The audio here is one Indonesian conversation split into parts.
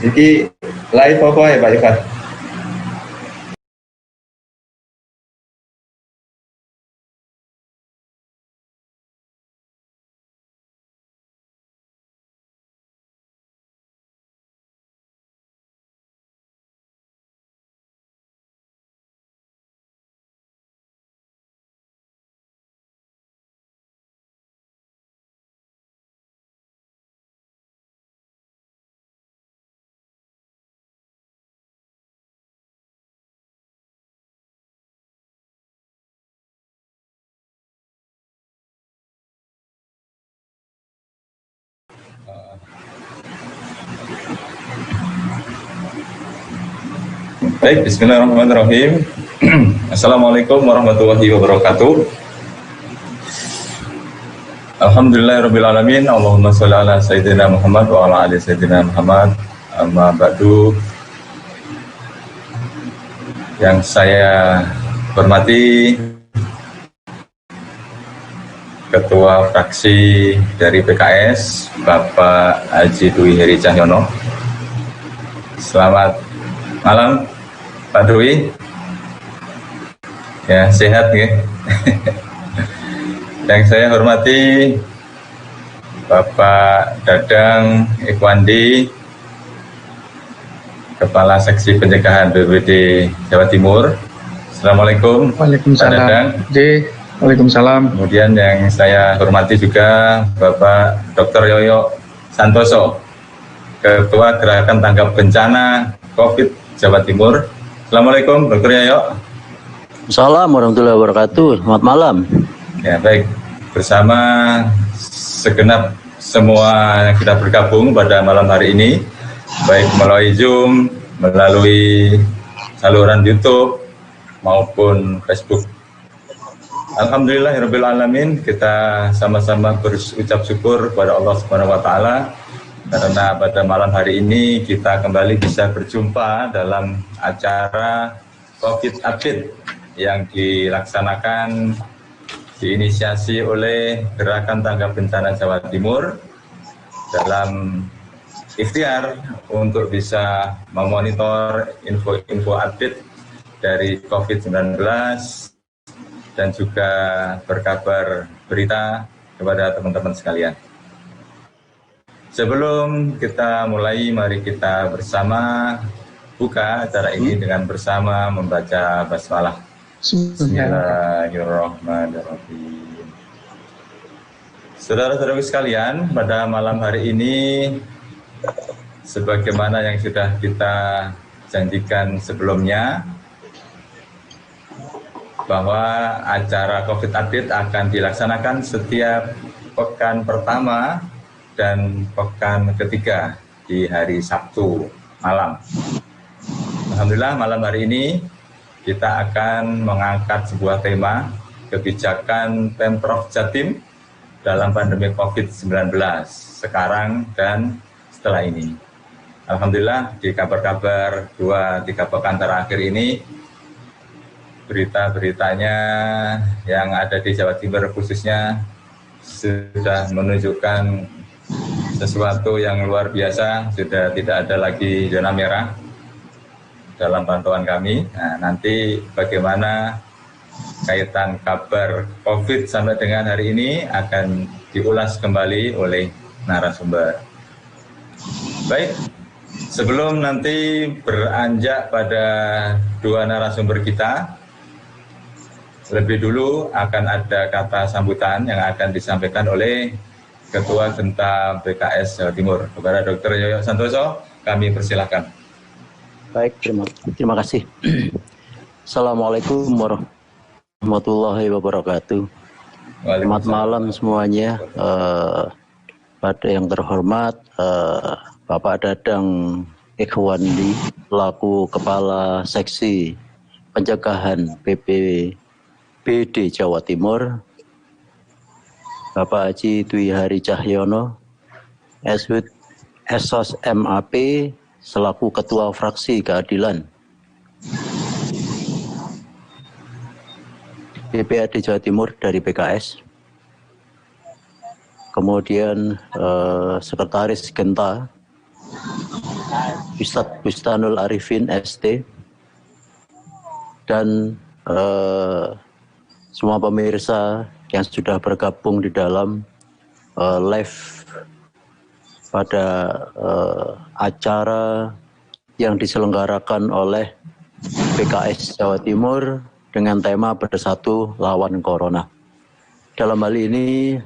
Iki live apa ya Pak Ivan? Baik, bismillahirrahmanirrahim. Assalamualaikum warahmatullahi wabarakatuh. Alhamdulillahirrabbilalamin. Allahumma sholli ala sayyidina Muhammad wa ala ali sayyidina Muhammad. Amma ba'du. Yang saya hormati Ketua Fraksi dari PKS, Bapak Haji Dwi Heri Cahyono. Selamat malam Pak Dwi, ya sehat ya. Yang saya hormati Bapak Dadang Ikhwandi, Kepala Seksi Pencegahan BPBD Jawa Timur. Assalamualaikum. Waalaikumsalam. Pak Dadang. Waalaikumsalam. Kemudian yang saya hormati juga Bapak Dr. Yoyo Santoso, Ketua Gerakan Tanggap Bencana COVID Jawa Timur. Assalamualaikum Dr. Yoyo. Assalamualaikum warahmatullahi wabarakatuh. Selamat malam. Ya baik, bersama segenap semua yang sudah bergabung pada malam hari ini, baik melalui Zoom, melalui saluran YouTube maupun Facebook. Alhamdulillahirrabbilalamin, kita sama-sama berucap syukur kepada Allah Subhanahu wa Ta'ala karena pada malam hari ini kita kembali bisa berjumpa dalam acara COVID Update yang dilaksanakan, diinisiasi oleh Gerakan Tanggap Bencana Jawa Timur dalam ikhtiar untuk bisa memonitor info-info update dari COVID-19 dan juga berkabar berita kepada teman-teman sekalian. Sebelum kita mulai, mari kita bersama buka acara ini dengan bersama membaca basmalah. Bismillahirrahmanirrahim. Saudara-saudaraku sekalian, pada malam hari ini, sebagaimana yang sudah kita janjikan sebelumnya, bahwa acara COVID Update akan dilaksanakan setiap pekan pertama dan pekan ketiga di hari Sabtu malam. Alhamdulillah malam hari ini kita akan mengangkat sebuah tema kebijakan Pemprov Jatim dalam pandemi COVID-19 sekarang dan setelah ini. Alhamdulillah di kabar-kabar 2-3 pekan terakhir ini berita-beritanya yang ada di Jawa Timur khususnya sudah menunjukkan sesuatu yang luar biasa, sudah tidak ada lagi zona merah dalam pantauan kami. Nah, nanti bagaimana kaitan kabar COVID sampai dengan hari ini akan diulas kembali oleh narasumber. Baik, sebelum nanti beranjak pada dua narasumber kita, lebih dulu akan ada kata sambutan yang akan disampaikan oleh Ketua Genta PKS Jawa Timur. Kepada Dr. Yoyo Santoso, kami persilahkan. Baik, terima kasih. Assalamualaikum warahmatullahi wabarakatuh. Selamat malam semuanya. Pada yang terhormat, Bapak Dadang Ikhwandi, selaku Kepala Seksi Pencegahan BPBD Jawa Timur, Bapak Haji Dwi Heri Cahyono, Esos MAP, selaku Ketua Fraksi Keadilan DPRD Jawa Timur dari PKS, kemudian Sekretaris Genta Ustadz Bustanul Arifin ST, dan semua pemirsa yang sudah bergabung di dalam live pada acara yang diselenggarakan oleh PKS Jawa Timur dengan tema Bersatu Lawan Corona. Dalam hal ini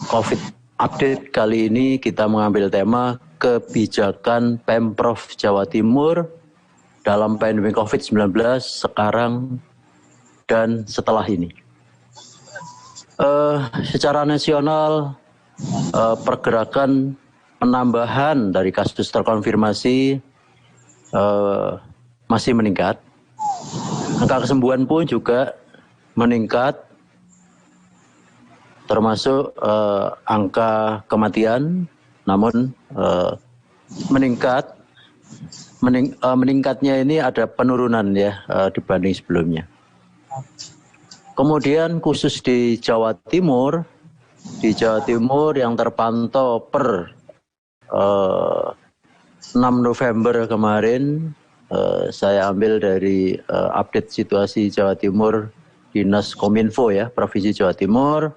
COVID update kali ini kita mengambil tema kebijakan Pemprov Jawa Timur dalam pandemi COVID-19 sekarang dan setelah ini. Secara nasional, pergerakan penambahan dari kasus terkonfirmasi masih meningkat. Angka kesembuhan pun juga meningkat, termasuk angka kematian, namun meningkatnya ini ada penurunan ya dibanding sebelumnya. Kemudian khusus di Jawa Timur yang terpantau per 6 November kemarin, saya ambil dari update situasi Jawa Timur Dinas Kominfo ya, Provinsi Jawa Timur.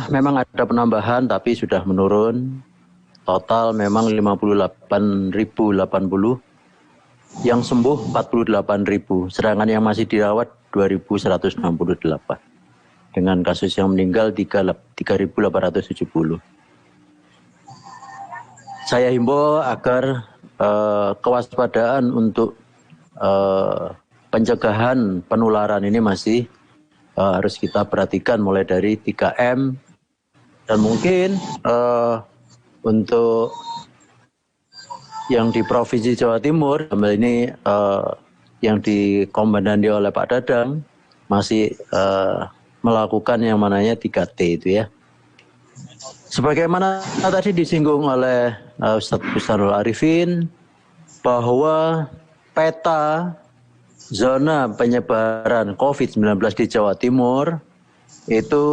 Memang ada penambahan tapi sudah menurun. Total memang 58.080, yang sembuh 48.000, sedangkan yang masih dirawat 2.168, dengan kasus yang meninggal 3.870. Saya himbau agar kewaspadaan untuk pencegahan penularan ini masih harus kita perhatikan, mulai dari 3M, dan mungkin untuk yang di Provinsi Jawa Timur, ini yang dikomandandi oleh Pak Dadang, masih melakukan yang namanya 3T itu ya. Sebagaimana tadi disinggung oleh Ustadz Bustanul Arifin, bahwa peta zona penyebaran COVID-19 di Jawa Timur itu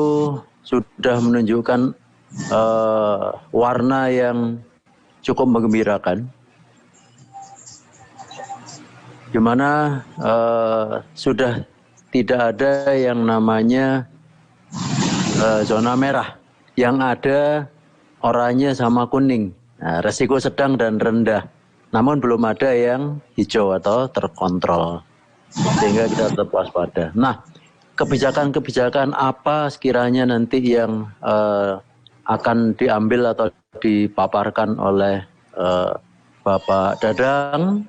sudah menunjukkan warna yang cukup menggembirakan, di mana sudah tidak ada yang namanya zona merah, yang ada oranye sama kuning. Nah, resiko sedang dan rendah, namun belum ada yang hijau atau terkontrol, sehingga kita tetap waspada. Nah, kebijakan-kebijakan apa sekiranya nanti yang akan diambil atau dipaparkan oleh Bapak Dadang,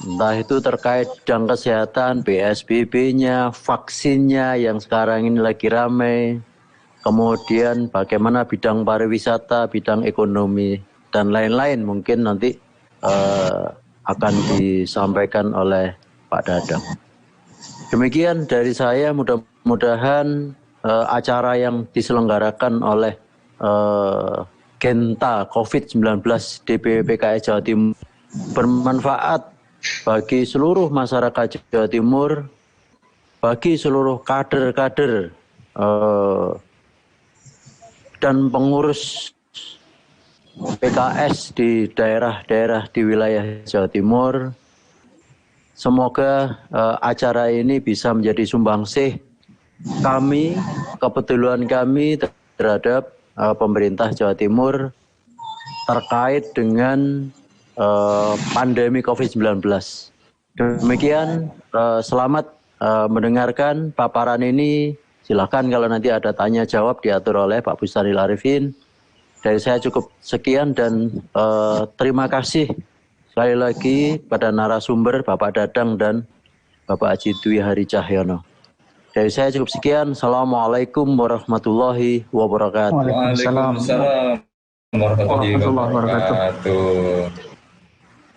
entah itu terkait bidang kesehatan, PSBB-nya, vaksinnya yang sekarang ini lagi ramai, kemudian bagaimana bidang pariwisata, bidang ekonomi, dan lain-lain, mungkin nanti akan disampaikan oleh Pak Dadang. Demikian dari saya, mudah-mudahan acara yang diselenggarakan oleh Genta COVID-19 DPW PKS Jawa Timur bermanfaat bagi seluruh masyarakat Jawa Timur, bagi seluruh kader-kader dan pengurus PKS di daerah-daerah di wilayah Jawa Timur. Semoga acara ini bisa menjadi sumbangsih kami, kepedulian kami terhadap pemerintah Jawa Timur terkait dengan pandemi COVID-19. Demikian, selamat mendengarkan paparan ini. Silakan kalau nanti ada tanya jawab diatur oleh Pak Bustanul Arifin. Dari saya cukup sekian, dan terima kasih sekali lagi pada narasumber Bapak Dadang dan Bapak Haji Dwi Hari Cahyono. Dari saya cukup sekian. Assalamualaikum warahmatullahi wabarakatuh. Waalaikumsalam warahmatullahi wabarakatuh.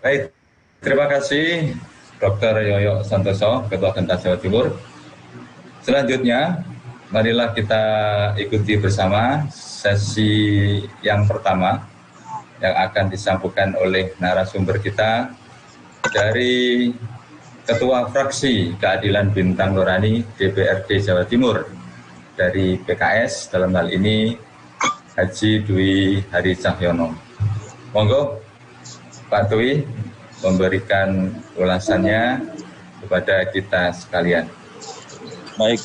Baik, terima kasih Dr. Yoyo Santoso, Ketua Genta Jawa Timur. Selanjutnya, marilah kita ikuti bersama sesi yang pertama yang akan disambungkan oleh narasumber kita dari Ketua Fraksi Keadilan Bintang Nurani DPRD Jawa Timur dari PKS, dalam hal ini Haji Dwi Hari Cahyono. Monggo Pak Tui memberikan ulasannya kepada kita sekalian. Baik,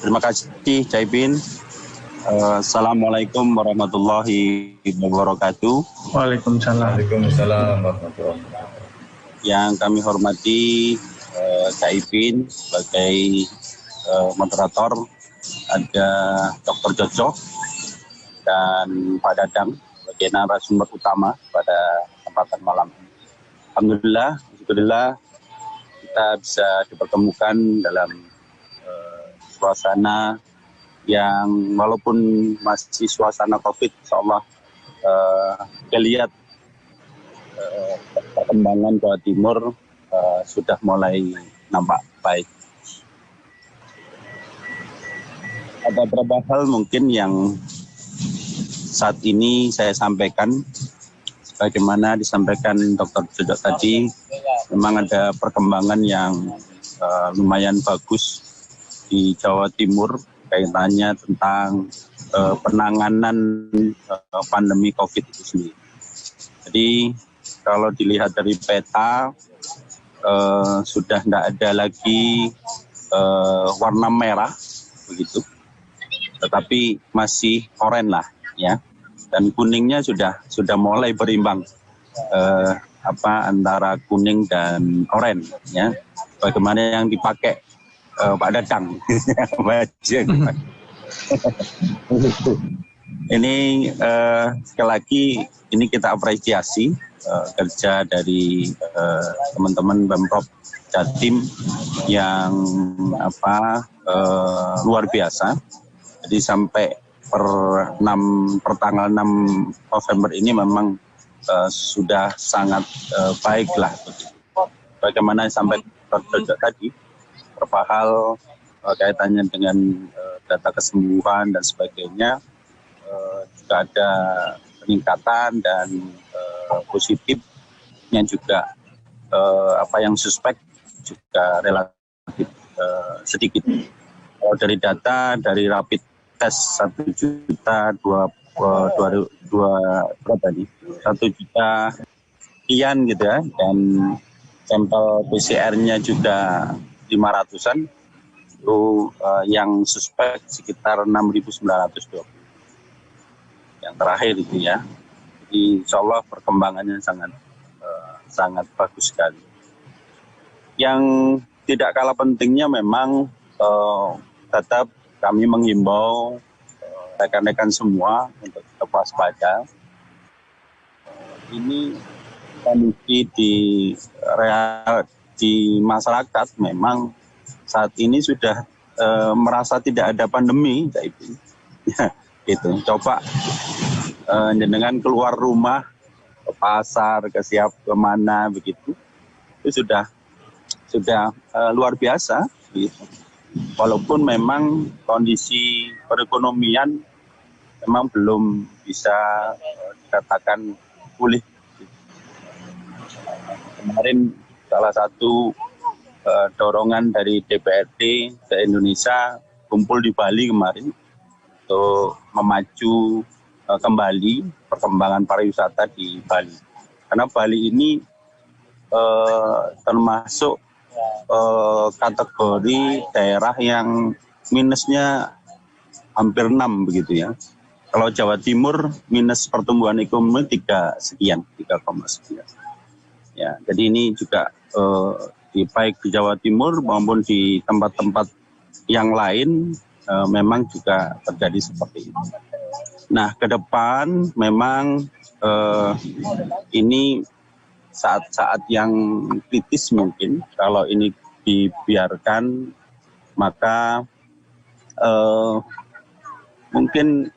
terima kasih Caipin. Assalamualaikum warahmatullahi wabarakatuh. Waalaikumsalam. Waalaikumsalam warahmatullahi wabarakatuh. Yang kami hormati Caipin sebagai moderator, ada Dr. Jojo dan Pak Dadang sebagai narasumber utama pada kesempatan malam ini. Alhamdulillah kita bisa dipertemukan dalam suasana yang walaupun masih suasana COVID, insyaallah kita lihat perkembangan Jawa Timur sudah mulai nampak baik. Ada beberapa hal mungkin yang saat ini saya sampaikan, bagaimana disampaikan Dr. Jojo tadi, memang ada perkembangan yang lumayan bagus di Jawa Timur kaitannya tentang penanganan pandemi COVID itu sendiri. Jadi kalau dilihat dari peta sudah tidak ada lagi warna merah begitu, tetapi masih oranye lah ya, dan kuningnya sudah mulai berimbang antara kuning dan oranye ya, bagaimana yang dipakai Pak Dadang. Ini sekali lagi ini kita apresiasi kerja dari teman-teman Pemprov Jatim yang luar biasa. Jadi sampai per tanggal 6 November ini memang sudah sangat baik lah. Bagaimana sampai terjadi tadi, beberapa hal kaitannya dengan data kesembuhan dan sebagainya, juga ada peningkatan dan positifnya juga yang suspek juga relatif sedikit. Kalau dari data dari rapid test 1 juta sekian gitu ya, dan sampel PCR-nya juga 500-an, itu yang suspek sekitar 6.920 yang terakhir itu ya. Jadi insya Allah perkembangannya sangat bagus sekali. Yang tidak kalah pentingnya memang tetap kami menghimbau rekan-rekan semua untuk tetap waspada. Ini kondisi di masyarakat memang saat ini sudah merasa tidak ada pandemi, gitu. Coba jenengan keluar rumah ke pasar, ke mana begitu, itu sudah luar biasa. Gitu. Walaupun memang kondisi perekonomian memang belum bisa dikatakan pulih. Kemarin salah satu dorongan dari DPRD se-Indonesia kumpul di Bali kemarin untuk memacu kembali perkembangan pariwisata di Bali. Karena Bali ini termasuk kategori daerah yang minusnya hampir 6 begitu ya. Kalau Jawa Timur minus pertumbuhan ekonomi 3,sekian. Ya, jadi ini juga baik di Jawa Timur maupun di tempat-tempat yang lain memang juga terjadi seperti itu. Nah, ke depan memang ini saat-saat yang kritis mungkin. Kalau ini dibiarkan, maka mungkin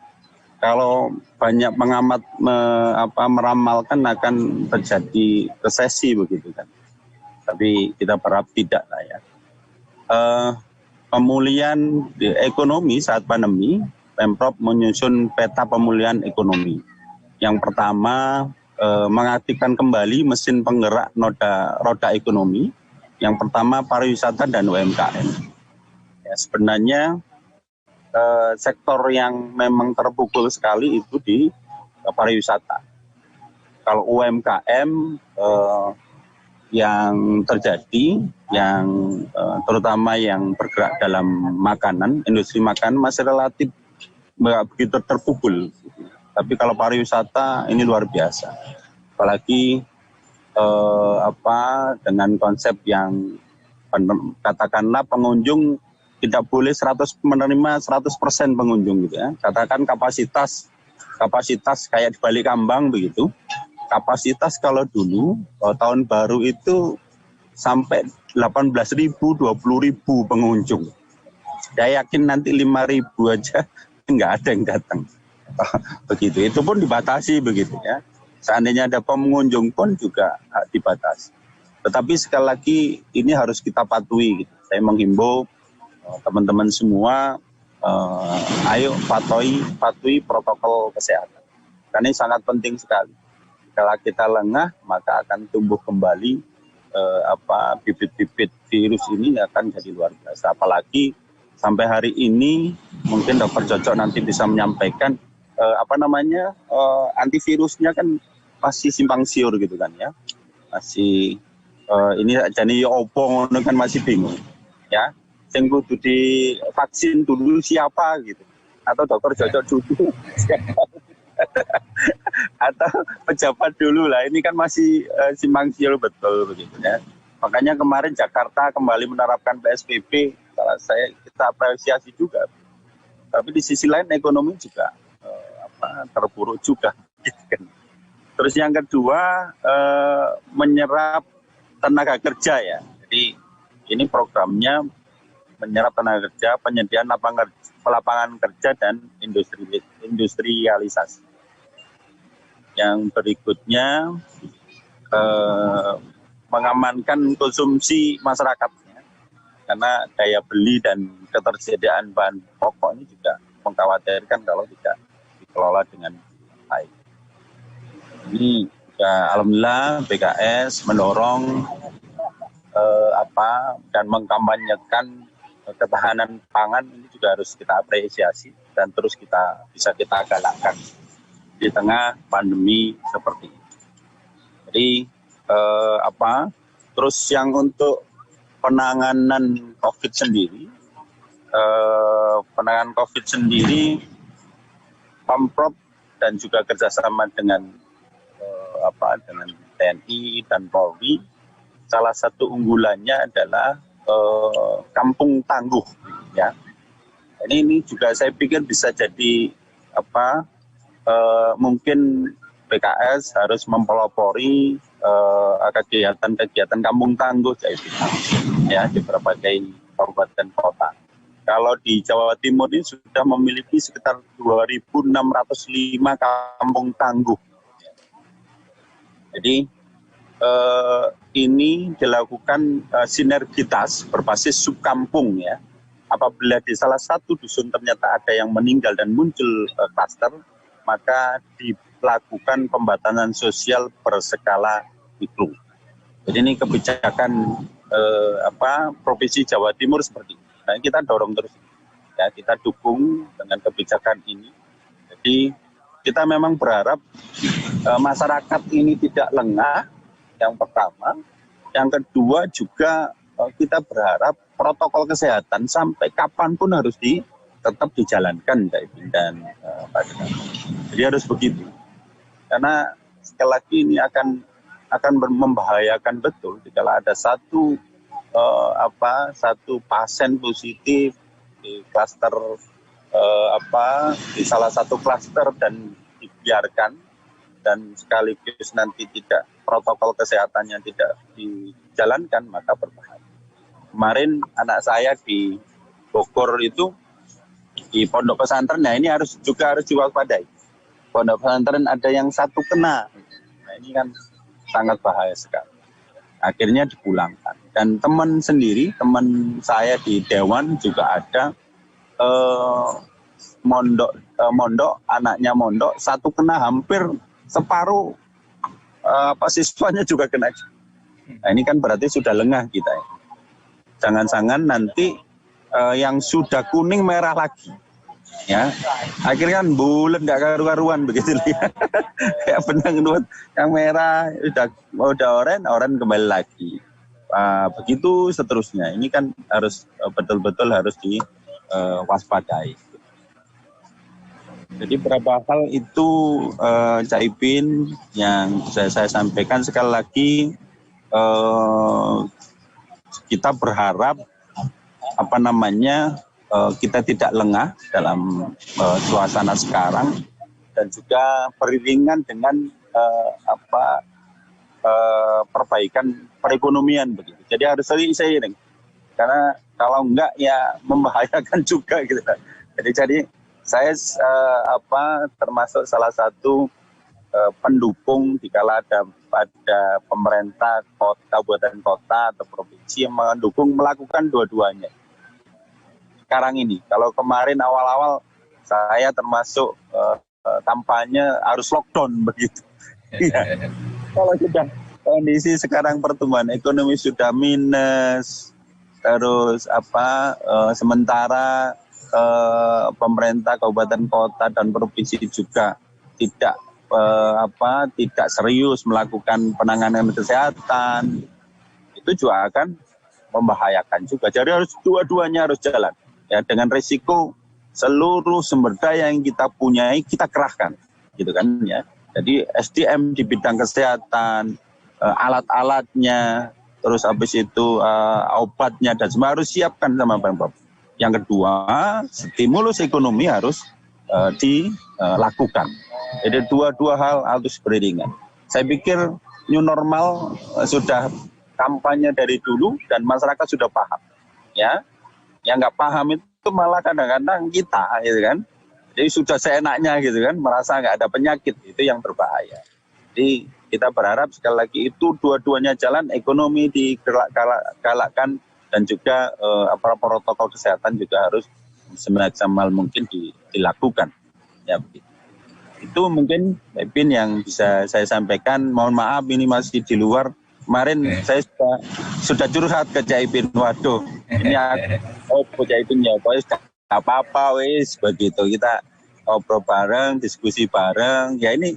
kalau banyak pengamat meramalkan akan terjadi resesi begitu kan. Tapi kita berharap tidak lah ya. Pemulihan ekonomi saat pandemi, Pemprov menyusun peta pemulihan ekonomi. Yang pertama, mengaktifkan kembali mesin penggerak roda ekonomi. Yang pertama pariwisata dan UMKM. Ya, sebenarnya sektor yang memang terpukul sekali itu di pariwisata. kalau UMKM yang terjadi, yang terutama yang bergerak dalam makanan, industri makanan masih relatif nggak begitu terpukul. Tapi kalau pariwisata ini luar biasa, apalagi dengan konsep yang katakanlah pengunjung tidak boleh menerima 100% pengunjung gitu ya. Katakan kapasitas kayak di Balik Kambang begitu. Kapasitas kalau dulu tahun baru itu sampai 18.000, 20.000 pengunjung. Saya yakin nanti 5.000 aja nggak ada yang datang. Begitu. Itu pun dibatasi begitu ya. Seandainya ada pengunjung pun juga dibatasi. Tetapi sekali lagi ini harus kita patuhi. Gitu. Saya menghimbau teman-teman semua, ayo patuhi protokol kesehatan. Karena ini sangat penting sekali. Kalau kita lengah, maka akan tumbuh kembali bibit-bibit virus ini akan jadi luar biasa. Apalagi sampai hari ini, mungkin Dr. Jojo nanti bisa menyampaikan antivirusnya kan masih simpang siur gitu kan ya. Masih ini jadi opo kan masih bingung ya. Yang kudu divaksin dulu siapa gitu. Atau Dr. Jojo dulu atau pejabat dulu lah, ini kan masih simpang siur betul begitu ya. Makanya kemarin Jakarta kembali menerapkan PSBB, kita apresiasi juga. Tapi di sisi lain ekonomi juga terpuruk juga. Gitu kan. Terus yang kedua menyerap tenaga kerja ya. Jadi ini programnya menyerap tenaga kerja, penyediaan lapangan kerja dan industrialisasi. Yang berikutnya mengamankan konsumsi masyarakatnya, karena daya beli dan ketersediaan bahan pokok ini juga mengkhawatirkan kalau tidak dikelola dengan baik. Ini ya, alhamdulillah BKS mendorong dan mengkampanyekan ketahanan pangan, ini juga harus kita apresiasi dan terus bisa kita galakkan di tengah pandemi seperti ini. Jadi terus yang untuk penanganan COVID sendiri, Pemprov dan juga kerjasama dengan dengan TNI dan Polri, salah satu unggulannya adalah kampung tangguh ya. Ini juga saya pikir bisa jadi mungkin PKS harus mempelopori kegiatan kampung tangguh ya di berbagai kabupaten kota. Kalau di Jawa Timur ini sudah memiliki sekitar 2.605 kampung tangguh. Jadi ini dilakukan sinergitas berbasis subkampung ya. Apabila di salah satu dusun ternyata ada yang meninggal dan muncul klaster, maka dilakukan pembatasan sosial berskala mikro. Jadi ini kebijakan Provinsi Jawa Timur seperti ini. Nah, kita dorong terus, ya kita dukung dengan kebijakan ini. Jadi kita memang berharap masyarakat ini tidak lengah. Yang pertama, yang kedua juga kita berharap protokol kesehatan sampai kapanpun harus tetap dijalankan, dan jadi harus begitu. Karena sekali lagi ini akan membahayakan betul jika ada satu pasien positif di klaster di salah satu klaster dan dibiarkan, dan sekaligus nanti tidak protokol kesehatannya tidak dijalankan, maka berbahaya. Kemarin anak saya di Bogor itu di pondok pesantren, nah ini harus diwaspadai. Pondok pesantren ada yang satu kena, nah ini kan sangat bahaya sekali. Akhirnya dipulangkan. Dan teman saya di Dewan juga ada anaknya mondok, satu kena, hampir separuh siswanya juga kena. Nah ini kan berarti sudah lengah kita ya. Jangan-jangan nanti yang sudah kuning merah lagi. ya. Akhirnya kan bulan nggak karu-karuan begitu ya. Kayak benang nuat yang merah udah oranye kembali lagi. Begitu seterusnya. Ini kan harus betul-betul harus diwaspadai. Jadi beberapa hal itu Cak Ipin yang saya sampaikan sekali lagi, kita berharap kita tidak lengah dalam suasana sekarang dan juga beriringan dengan perbaikan perekonomian begitu. Jadi harus seiring, karena kalau enggak ya membahayakan juga gitu. Jadi saya termasuk salah satu pendukung dikala ada pemerintah kabupaten kota atau provinsi yang melakukan dua-duanya. Sekarang ini, kalau kemarin awal-awal saya termasuk kampanye harus lockdown begitu. Ya. Kalau sudah kondisi sekarang pertumbuhan ekonomi sudah minus, terus sementara pemerintah kabupaten kota dan provinsi juga tidak serius melakukan penanganan kesehatan, itu juga akan membahayakan juga. Jadi harus dua-duanya harus jalan ya, dengan risiko seluruh sumber daya yang kita punyai kita kerahkan gitu kan ya. Jadi SDM di bidang kesehatan, alat-alatnya, terus habis itu obatnya dan semua harus siapkan sama Pemprov. Yang kedua, stimulus ekonomi harus dilakukan. Jadi dua hal harus beriringan. Saya pikir new normal sudah kampanye dari dulu dan masyarakat sudah paham. Ya, yang nggak paham itu malah kadang-kadang kita, gitu kan. Jadi sudah seenaknya gitu kan, merasa nggak ada penyakit, itu yang berbahaya. Jadi kita berharap sekali lagi itu dua-duanya jalan, ekonomi digalakkan dan juga protokol kesehatan juga harus semaksimal mungkin dilakukan. Ya begitu. Itu mungkin Pin yang bisa saya sampaikan. Mohon maaf ini masih di luar. Kemarin saya sudah curhat ke Cak Ipin. Waduh, ini Cak Ipin ya, pokoknya nggak apa-apa wis begitu. Kita ngobrol bareng, diskusi bareng. Ya ini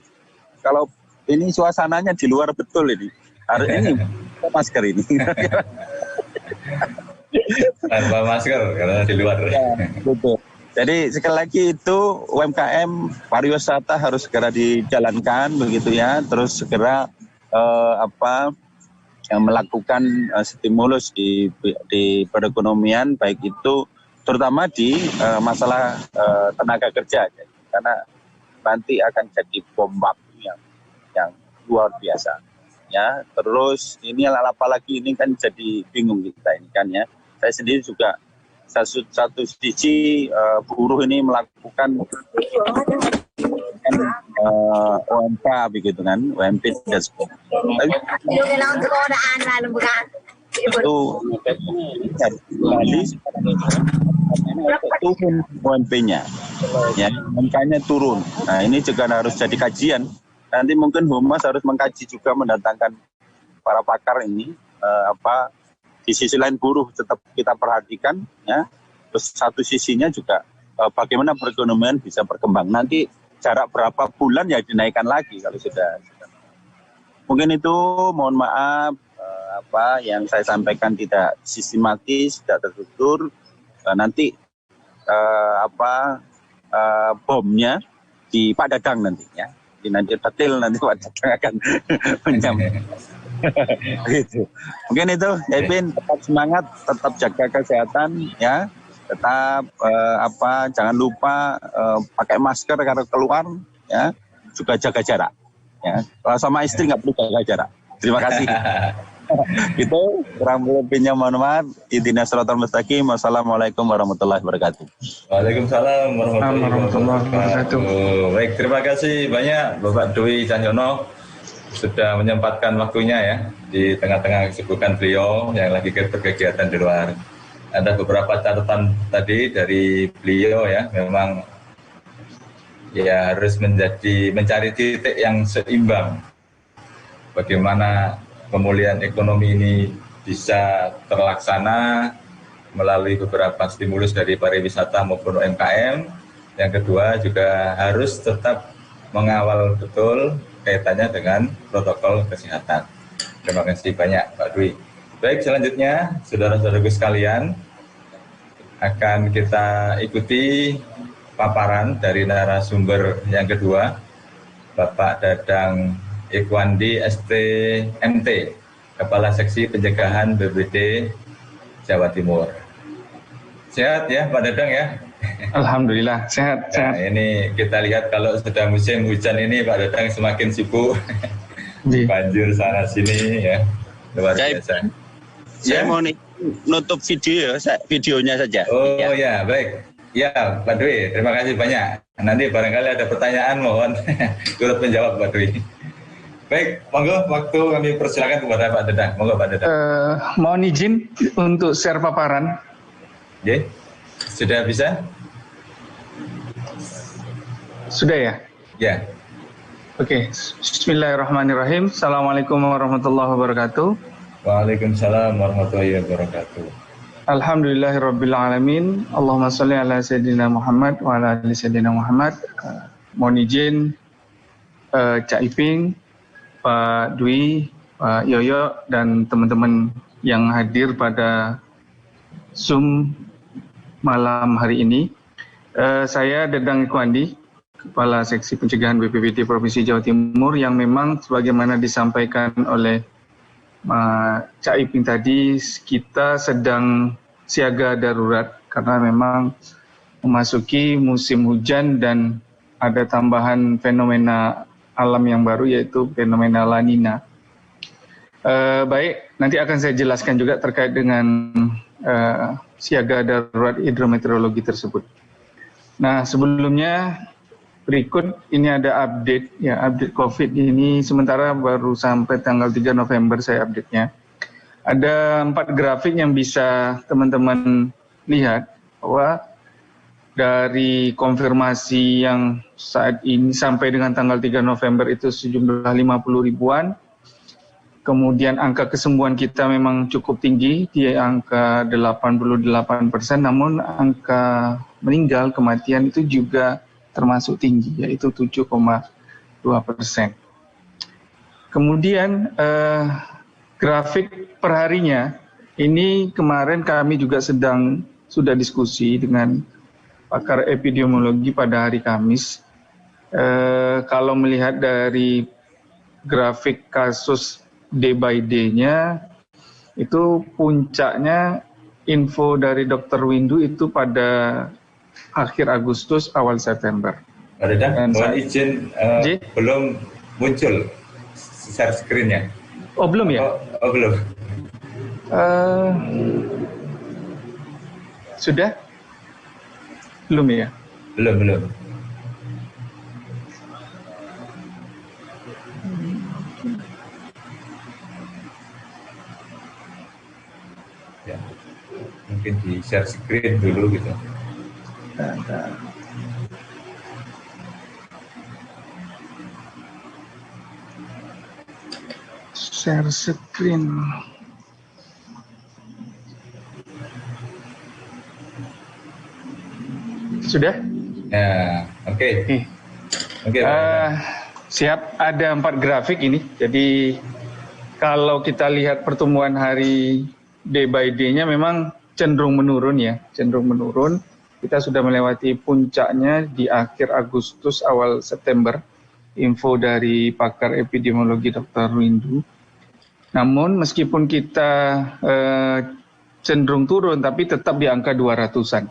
kalau ini suasananya di luar betul ini. Hari ini masker ini. Tanpa masker karena di luar. Ya, betul. Jadi sekali lagi itu UMKM pariwisata harus segera dijalankan begitu ya, terus segera melakukan stimulus di perekonomian, baik itu terutama di masalah tenaga kerja, karena nanti akan jadi bom waktu yang luar biasa ya. Terus ini apalagi ini kan jadi bingung kita ini kan ya. Saya sendiri juga satu sisi buruh ini melakukan OMK begitu kan, UMP dan sebagainya. Itu turun UMP-nya, ya, UMK-nya turun. Nah ini juga harus jadi kajian. Nanti mungkin Humas harus mengkaji juga, mendatangkan para pakar ini di sisi lain buruh tetap kita perhatikan ya. Terus satu sisinya juga bagaimana perekonomian bisa berkembang. Nanti jarak berapa bulan ya dinaikkan lagi kalau sudah. Mungkin itu, mohon maaf yang saya sampaikan tidak sistematis, tidak terstruktur. Nanti bomnya di Pak Dadang nanti ya. Nanti detail nanti Pak Dadang akan menyampaikan. Gitu. Mungkin itu, Ipin, tetap semangat, tetap jaga kesehatan ya, tetap jangan lupa pakai masker kalau keluar ya, juga jaga jarak ya. Kalau sama istri nggak perlu jaga jarak. Terima kasih. Itu kurang lebihnya, mohon maaf. Ihdinas siratal mustaqim. Wassalamualaikum warahmatullahi wabarakatuh. Waalaikumsalam warahmatullahi wabarakatuh. Baik, terima kasih banyak Bapak Dwi Cahyono sudah menyempatkan waktunya ya di tengah-tengah kesibukan beliau yang lagi berkegiatan di luar. Ada beberapa catatan tadi dari beliau ya, memang ya harus mencari titik yang seimbang. Bagaimana pemulihan ekonomi ini bisa terlaksana melalui beberapa stimulus dari pariwisata maupun UMKM, Yang kedua juga harus tetap mengawal betul kaitannya dengan protokol kesehatan. Terima kasih banyak Pak Dwi. Baik, selanjutnya saudara-saudaraku sekalian, akan kita ikuti paparan dari narasumber yang kedua, Bapak Dadang Ikhwandi STMT, Kepala Seksi Pencegahan BPD Jawa Timur. Sehat ya Pak Dadang ya? Alhamdulillah, sehat. Nah, ini kita lihat kalau sudah musim hujan ini Pak Dadang semakin sibuk. Banjir sana sini ya, luar biasa. Saya mau nutup video, videonya saja. Oh ya, baik. Ya Pak Dwi, terima kasih banyak. Nanti barangkali ada pertanyaan mohon turut menjawab Pak Dwi. Baik, monggo waktu kami persilakan kepada Pak Dadang. Monggo Pak Dadang. Mohon izin untuk share paparan. Oke, sudah bisa? Sudah ya? Ya. Oke, bismillahirrahmanirrahim. Assalamualaikum warahmatullahi wabarakatuh. Waalaikumsalam warahmatullahi wabarakatuh. Alhamdulillahirrabbilalamin. Allahumma sholli ala Sayyidina Muhammad wa ala ali Sayyidina Muhammad. Mohon izin Cak Iping, Pak Dwi, Pak Yoyo, dan teman-teman yang hadir pada Zoom malam hari ini. Saya Dadang Ikhwandi, Kepala Seksi Pencegahan BPBD Provinsi Jawa Timur, yang memang sebagaimana disampaikan oleh Cak Iping tadi, kita sedang siaga darurat karena memang memasuki musim hujan dan ada tambahan fenomena alam yang baru yaitu fenomena La Nina. Baik, nanti akan saya jelaskan juga terkait dengan siaga darurat hidrometeorologi tersebut. Nah, sebelumnya berikut ini ada update COVID ini sementara baru sampai tanggal 3 November saya update-nya. Ada 4 grafik yang bisa teman-teman lihat bahwa dari konfirmasi yang saat ini sampai dengan tanggal 3 November itu sejumlah 50 ribuan. Kemudian angka kesembuhan kita memang cukup tinggi di angka 88%, namun angka meninggal kematian itu juga termasuk tinggi, yaitu 7,2%. Kemudian grafik perharinya, ini kemarin kami juga sudah diskusi dengan pakar epidemiologi pada hari Kamis. Kalau melihat dari grafik kasus day by day-nya, itu puncaknya info dari Dr. Windu itu pada akhir Agustus, awal September. Pak Dadang, mohon izin belum muncul share screen-nya. Oh belum ya? Oh belum. Sudah? Belum ya? Belum. Ya, mungkin di share screen dulu gitu. Share screen. Sudah? Ya, oke. Oke. Siap, ada 4 grafik ini. Jadi kalau kita lihat pertumbuhan hari day by day-nya memang cenderung menurun ya, Kita sudah melewati puncaknya di akhir Agustus, awal September. Info dari pakar epidemiologi Dr. Windu. Namun meskipun kita cenderung turun, tapi tetap di angka 200-an.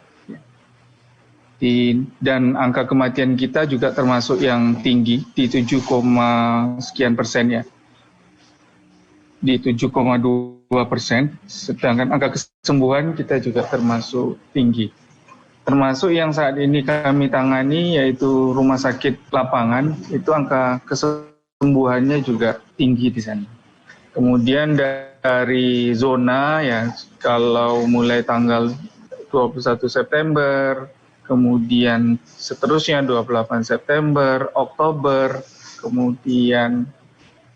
Dan angka kematian kita juga termasuk yang tinggi, di 7, sekian persen ya. Di 7,2%, sedangkan angka kesembuhan kita juga termasuk tinggi. Termasuk yang saat ini kami tangani yaitu rumah sakit lapangan, itu angka kesembuhannya juga tinggi di sana. Kemudian dari zona ya, kalau mulai tanggal 21 September, kemudian seterusnya 28 September, Oktober, kemudian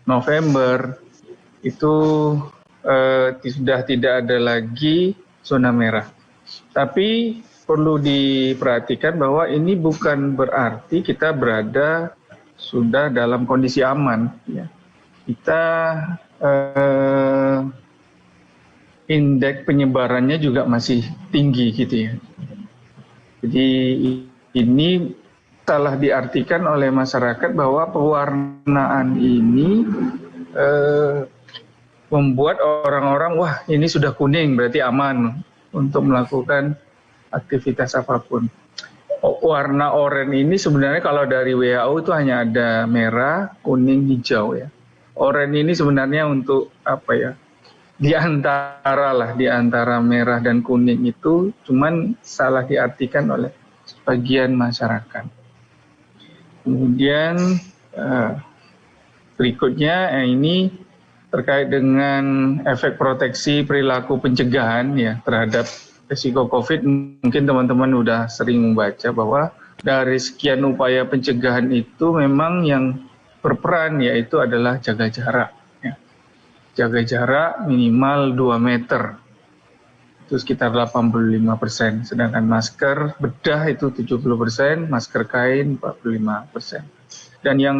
November, itu sudah tidak ada lagi zona merah. Tapi perlu diperhatikan bahwa ini bukan berarti kita berada sudah dalam kondisi aman. Ya. Kita indeks penyebarannya juga masih tinggi gitu ya. Jadi ini salah diartikan oleh masyarakat bahwa pewarnaan ini membuat orang-orang, wah ini sudah kuning berarti aman untuk melakukan aktivitas apapun. Warna oranye ini sebenarnya kalau dari WHO itu hanya ada merah, kuning, hijau ya. Oranye ini sebenarnya untuk apa ya? Di antara merah dan kuning itu cuman salah diartikan oleh sebagian masyarakat. Kemudian berikutnya ini terkait dengan efek proteksi perilaku pencegahan ya terhadap risiko COVID. Mungkin teman-teman sudah sering membaca bahwa dari sekian upaya pencegahan itu memang yang berperan yaitu adalah jaga jarak. Ya. Jaga jarak minimal 2 meter, itu sekitar 85%. Sedangkan masker bedah itu 70%, masker kain 45%. Dan yang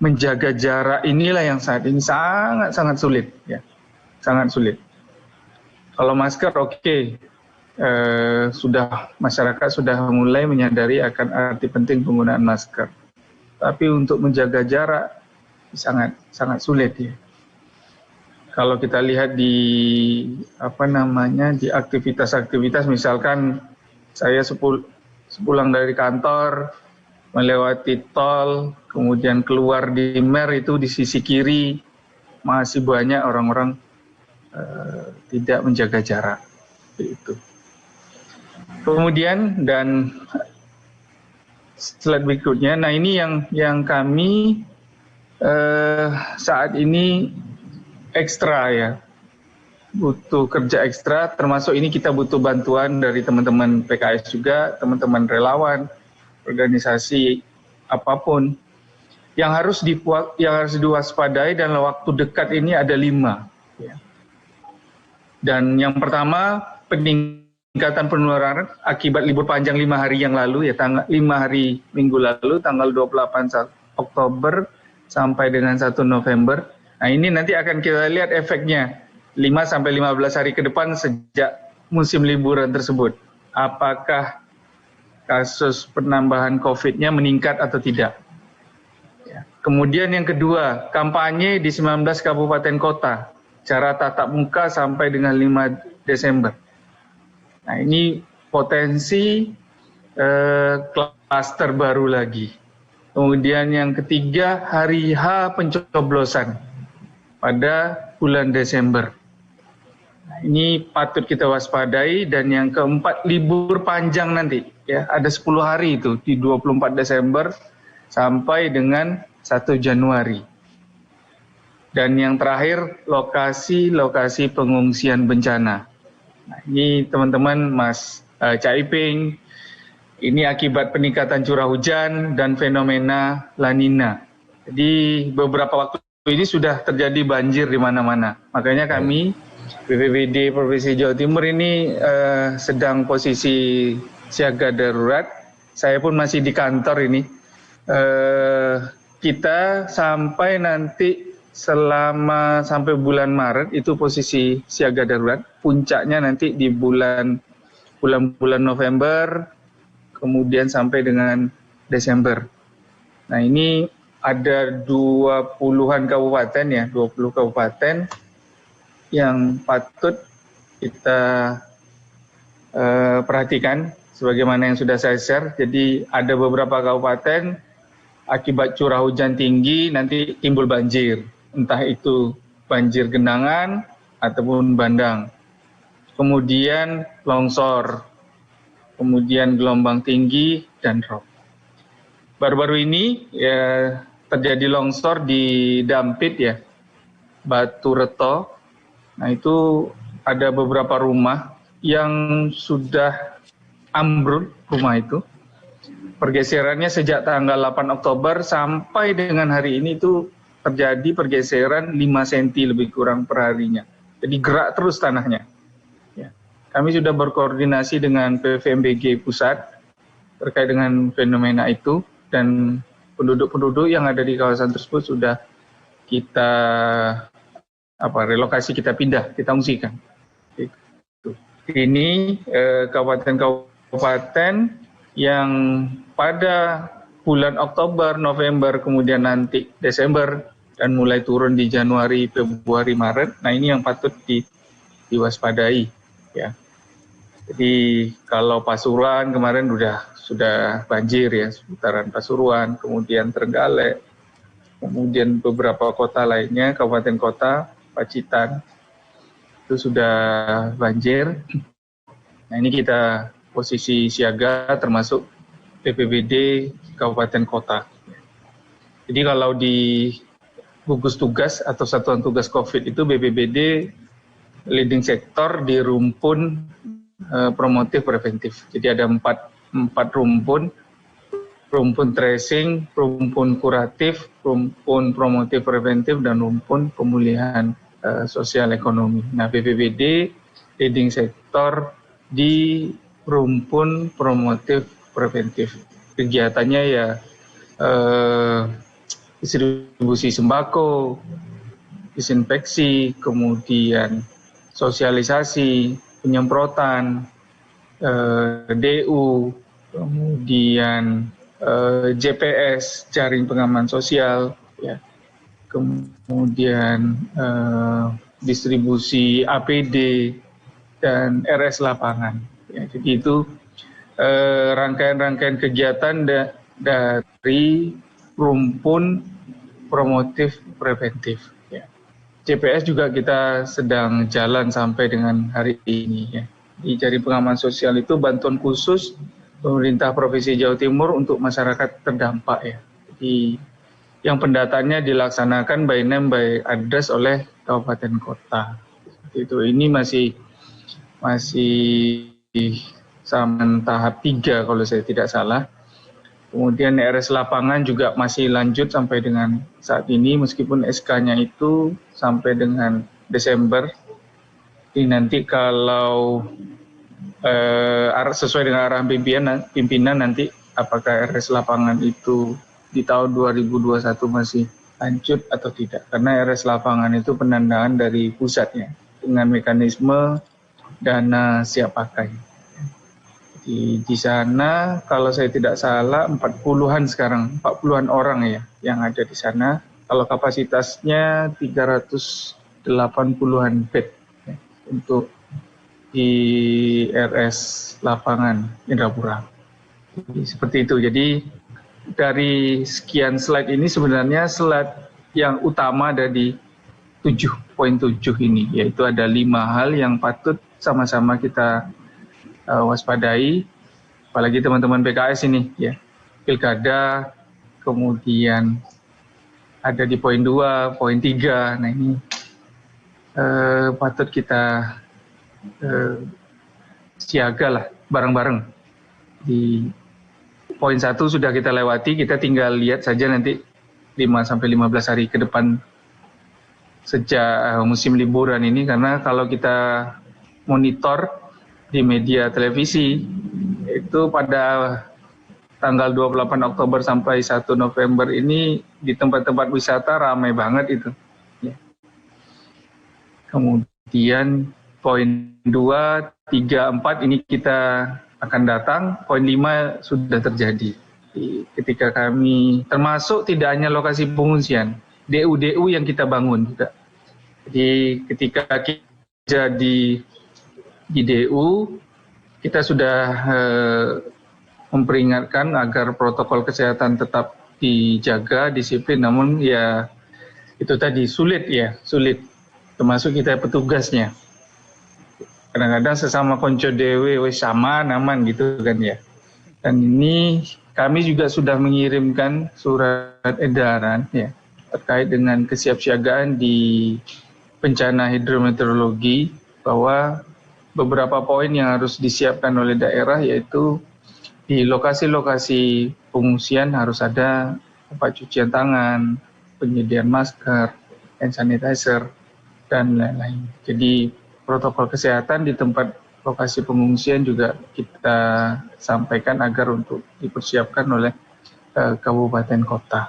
menjaga jarak inilah yang saat ini sangat sulit, ya, sangat sulit. Kalau masker oke. Masyarakat sudah mulai menyadari akan arti penting penggunaan masker. Tapi untuk menjaga jarak sangat sulit ya. Kalau kita lihat di di aktivitas-aktivitas, misalkan saya sepulang dari kantor melewati tol, kemudian keluar di Mer itu di sisi kiri masih banyak orang-orang tidak menjaga jarak itu. Kemudian dan slide berikutnya, nah ini yang kami saat ini ekstra ya, butuh kerja ekstra, termasuk ini kita butuh bantuan dari teman-teman PKS juga, teman-teman relawan, organisasi apapun yang harus diwaspadai dalam waktu dekat ini ada 5. Ya. Dan yang pertama peningkatan penularan akibat libur panjang 5 hari yang lalu ya, 5 hari minggu lalu tanggal 28 Oktober sampai dengan 1 November. Nah ini nanti akan kita lihat efeknya 5-15 hari ke depan sejak musim liburan tersebut. Apakah kasus penambahan COVID-nya meningkat atau tidak. Ya. Kemudian yang kedua, kampanye di 19 kabupaten kota, cara tatap muka sampai dengan 5 Desember. Nah ini potensi klaster baru lagi. Kemudian yang ketiga, hari H pencoblosan pada bulan Desember. Nah, ini patut kita waspadai. Dan yang keempat, libur panjang nanti. Ya, ada 10 hari itu di 24 Desember sampai dengan 1 Januari. Dan yang terakhir, lokasi-lokasi pengungsian bencana. Nah, ini teman-teman Mas Caiping, ini akibat peningkatan curah hujan dan fenomena La Nina. Jadi beberapa waktu ini sudah terjadi banjir di mana-mana. Makanya kami BPBD Provinsi Jawa Timur ini sedang posisi siaga darurat. Saya pun masih di kantor ini. Kita sampai nanti sampai bulan Maret itu posisi siaga darurat. Puncaknya nanti di bulan November, kemudian sampai dengan Desember. Nah ini ada 20-an kabupaten ya, 20 kabupaten yang patut kita perhatikan sebagaimana yang sudah saya share. Jadi ada beberapa kabupaten akibat curah hujan tinggi nanti timbul banjir, entah itu banjir genangan ataupun bandang. Kemudian longsor, kemudian gelombang tinggi dan rob. Baru-baru ini ya terjadi longsor di Dampit ya, Batu Reto. Nah itu ada beberapa rumah yang sudah ambruk rumah itu. Pergeserannya sejak tanggal 8 Oktober sampai dengan hari ini itu terjadi pergeseran 5 cm lebih kurang per harinya. Jadi gerak terus tanahnya. Ya. kami sudah berkoordinasi dengan PVMBG pusat terkait dengan fenomena itu, dan penduduk-penduduk yang ada di kawasan tersebut sudah kita relokasi, kita pindah, kita ungsikan. Ini kabupaten-kabupaten yang pada bulan Oktober, November, kemudian nanti Desember, dan mulai turun di Januari, Februari, Maret. Nah, ini yang patut diwaspadai, ya. Jadi kalau Pasuruan kemarin sudah banjir ya, seputaran Pasuruan, kemudian Trenggalek, kemudian beberapa kota lainnya, kabupaten kota, Pacitan, itu sudah banjir. Nah, ini kita posisi siaga termasuk BPBD kabupaten kota. Jadi kalau di gugus tugas atau satuan tugas COVID itu BPBD leading sektor di rumpun promotif preventif. Jadi ada empat rumpun tracing, rumpun kuratif, rumpun promotif preventif, dan rumpun pemulihan sosial ekonomi. Nah, BPBD leading sektor di rumpun promotif preventif. Kegiatannya ya distribusi sembako, disinfeksi, kemudian sosialisasi, penyemprotan, DU, kemudian JPS, jaring pengaman sosial, ya, kemudian distribusi APD dan RS lapangan. Ya, jadi itu rangkaian-rangkaian kegiatan dari rumpun promotif preventif. Ya. JPS juga kita sedang jalan sampai dengan hari ini. Ya. Di jaring pengaman sosial itu bantuan khusus pemerintah Provinsi Jawa Timur untuk masyarakat terdampak, ya. Jadi yang pendataannya dilaksanakan by name by address oleh kabupaten kota. Itu ini masih sama tahap 3 kalau saya tidak salah. Kemudian RS lapangan juga masih lanjut sampai dengan saat ini, meskipun SK-nya itu sampai dengan Desember. Jadi nanti kalau sesuai dengan arahan pimpinan nanti apakah RS lapangan itu di tahun 2021 masih lanjut atau tidak. Karena RS lapangan itu pendanaan dari pusatnya dengan mekanisme dana siap pakai. Di sana kalau saya tidak salah 40-an orang ya yang ada di sana. Kalau kapasitasnya 380-an bed ya, untuk di RS lapangan Indrapura. Jadi, seperti itu. Jadi dari sekian slide ini sebenarnya slide yang utama ada di 7.7 ini, yaitu ada 5 hal yang patut sama-sama kita waspadai, apalagi teman-teman PKS ini, ya, pilkada, kemudian ada di poin 2, poin 3, nah ini patut kita siaga lah bareng-bareng. Di poin 1 sudah kita lewati, kita tinggal lihat saja nanti 5-15 hari ke depan sejak musim liburan ini, karena kalau kita monitor di media televisi itu pada tanggal 28 Oktober sampai 1 November ini di tempat-tempat wisata ramai banget itu. Ya. Kemudian poin 2, 3, 4 ini kita akan datang, poin 5 sudah terjadi. Ketika kami, termasuk tidak hanya lokasi pengungsian, DU-DU yang kita bangun juga. Jadi ketika kita di DU, kita sudah memperingatkan agar protokol kesehatan tetap dijaga, disiplin, namun ya itu tadi sulit, termasuk kita petugasnya. Kadang-kadang sesama konco dewe, sama naman gitu kan ya. Dan ini kami juga sudah mengirimkan surat edaran ya terkait dengan kesiapsiagaan di bencana hidrometeorologi, bahwa beberapa poin yang harus disiapkan oleh daerah, yaitu di lokasi-lokasi pengungsian harus ada tempat cucian tangan, penyediaan masker, hand sanitizer, dan lain-lain. Jadi protokol kesehatan di tempat lokasi pengungsian juga kita sampaikan agar untuk dipersiapkan oleh kabupaten kota.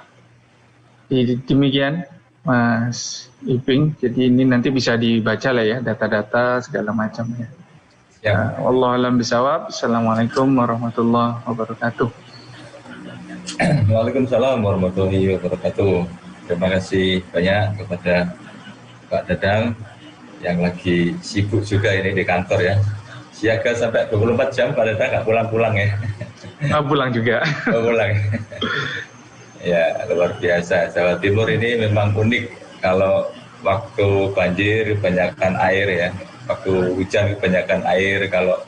Demikian Mas Iping, jadi ini nanti bisa dibaca lah ya data-data segala macamnya. Ya. Wallahu a'lam bishawab. Assalamualaikum warahmatullahi wabarakatuh. Waalaikumsalam warahmatullahi wabarakatuh. Terima kasih banyak kepada Pak Dadang yang lagi sibuk juga ini di kantor ya. Siaga sampai 24 jam Pak Dadang nggak pulang-pulang ya. Pulang juga. Pulang. Ya, luar biasa. Jawa Timur ini memang unik. Kalau waktu banjir kebanyakan air ya. Waktu hujan kebanyakan air. Kalau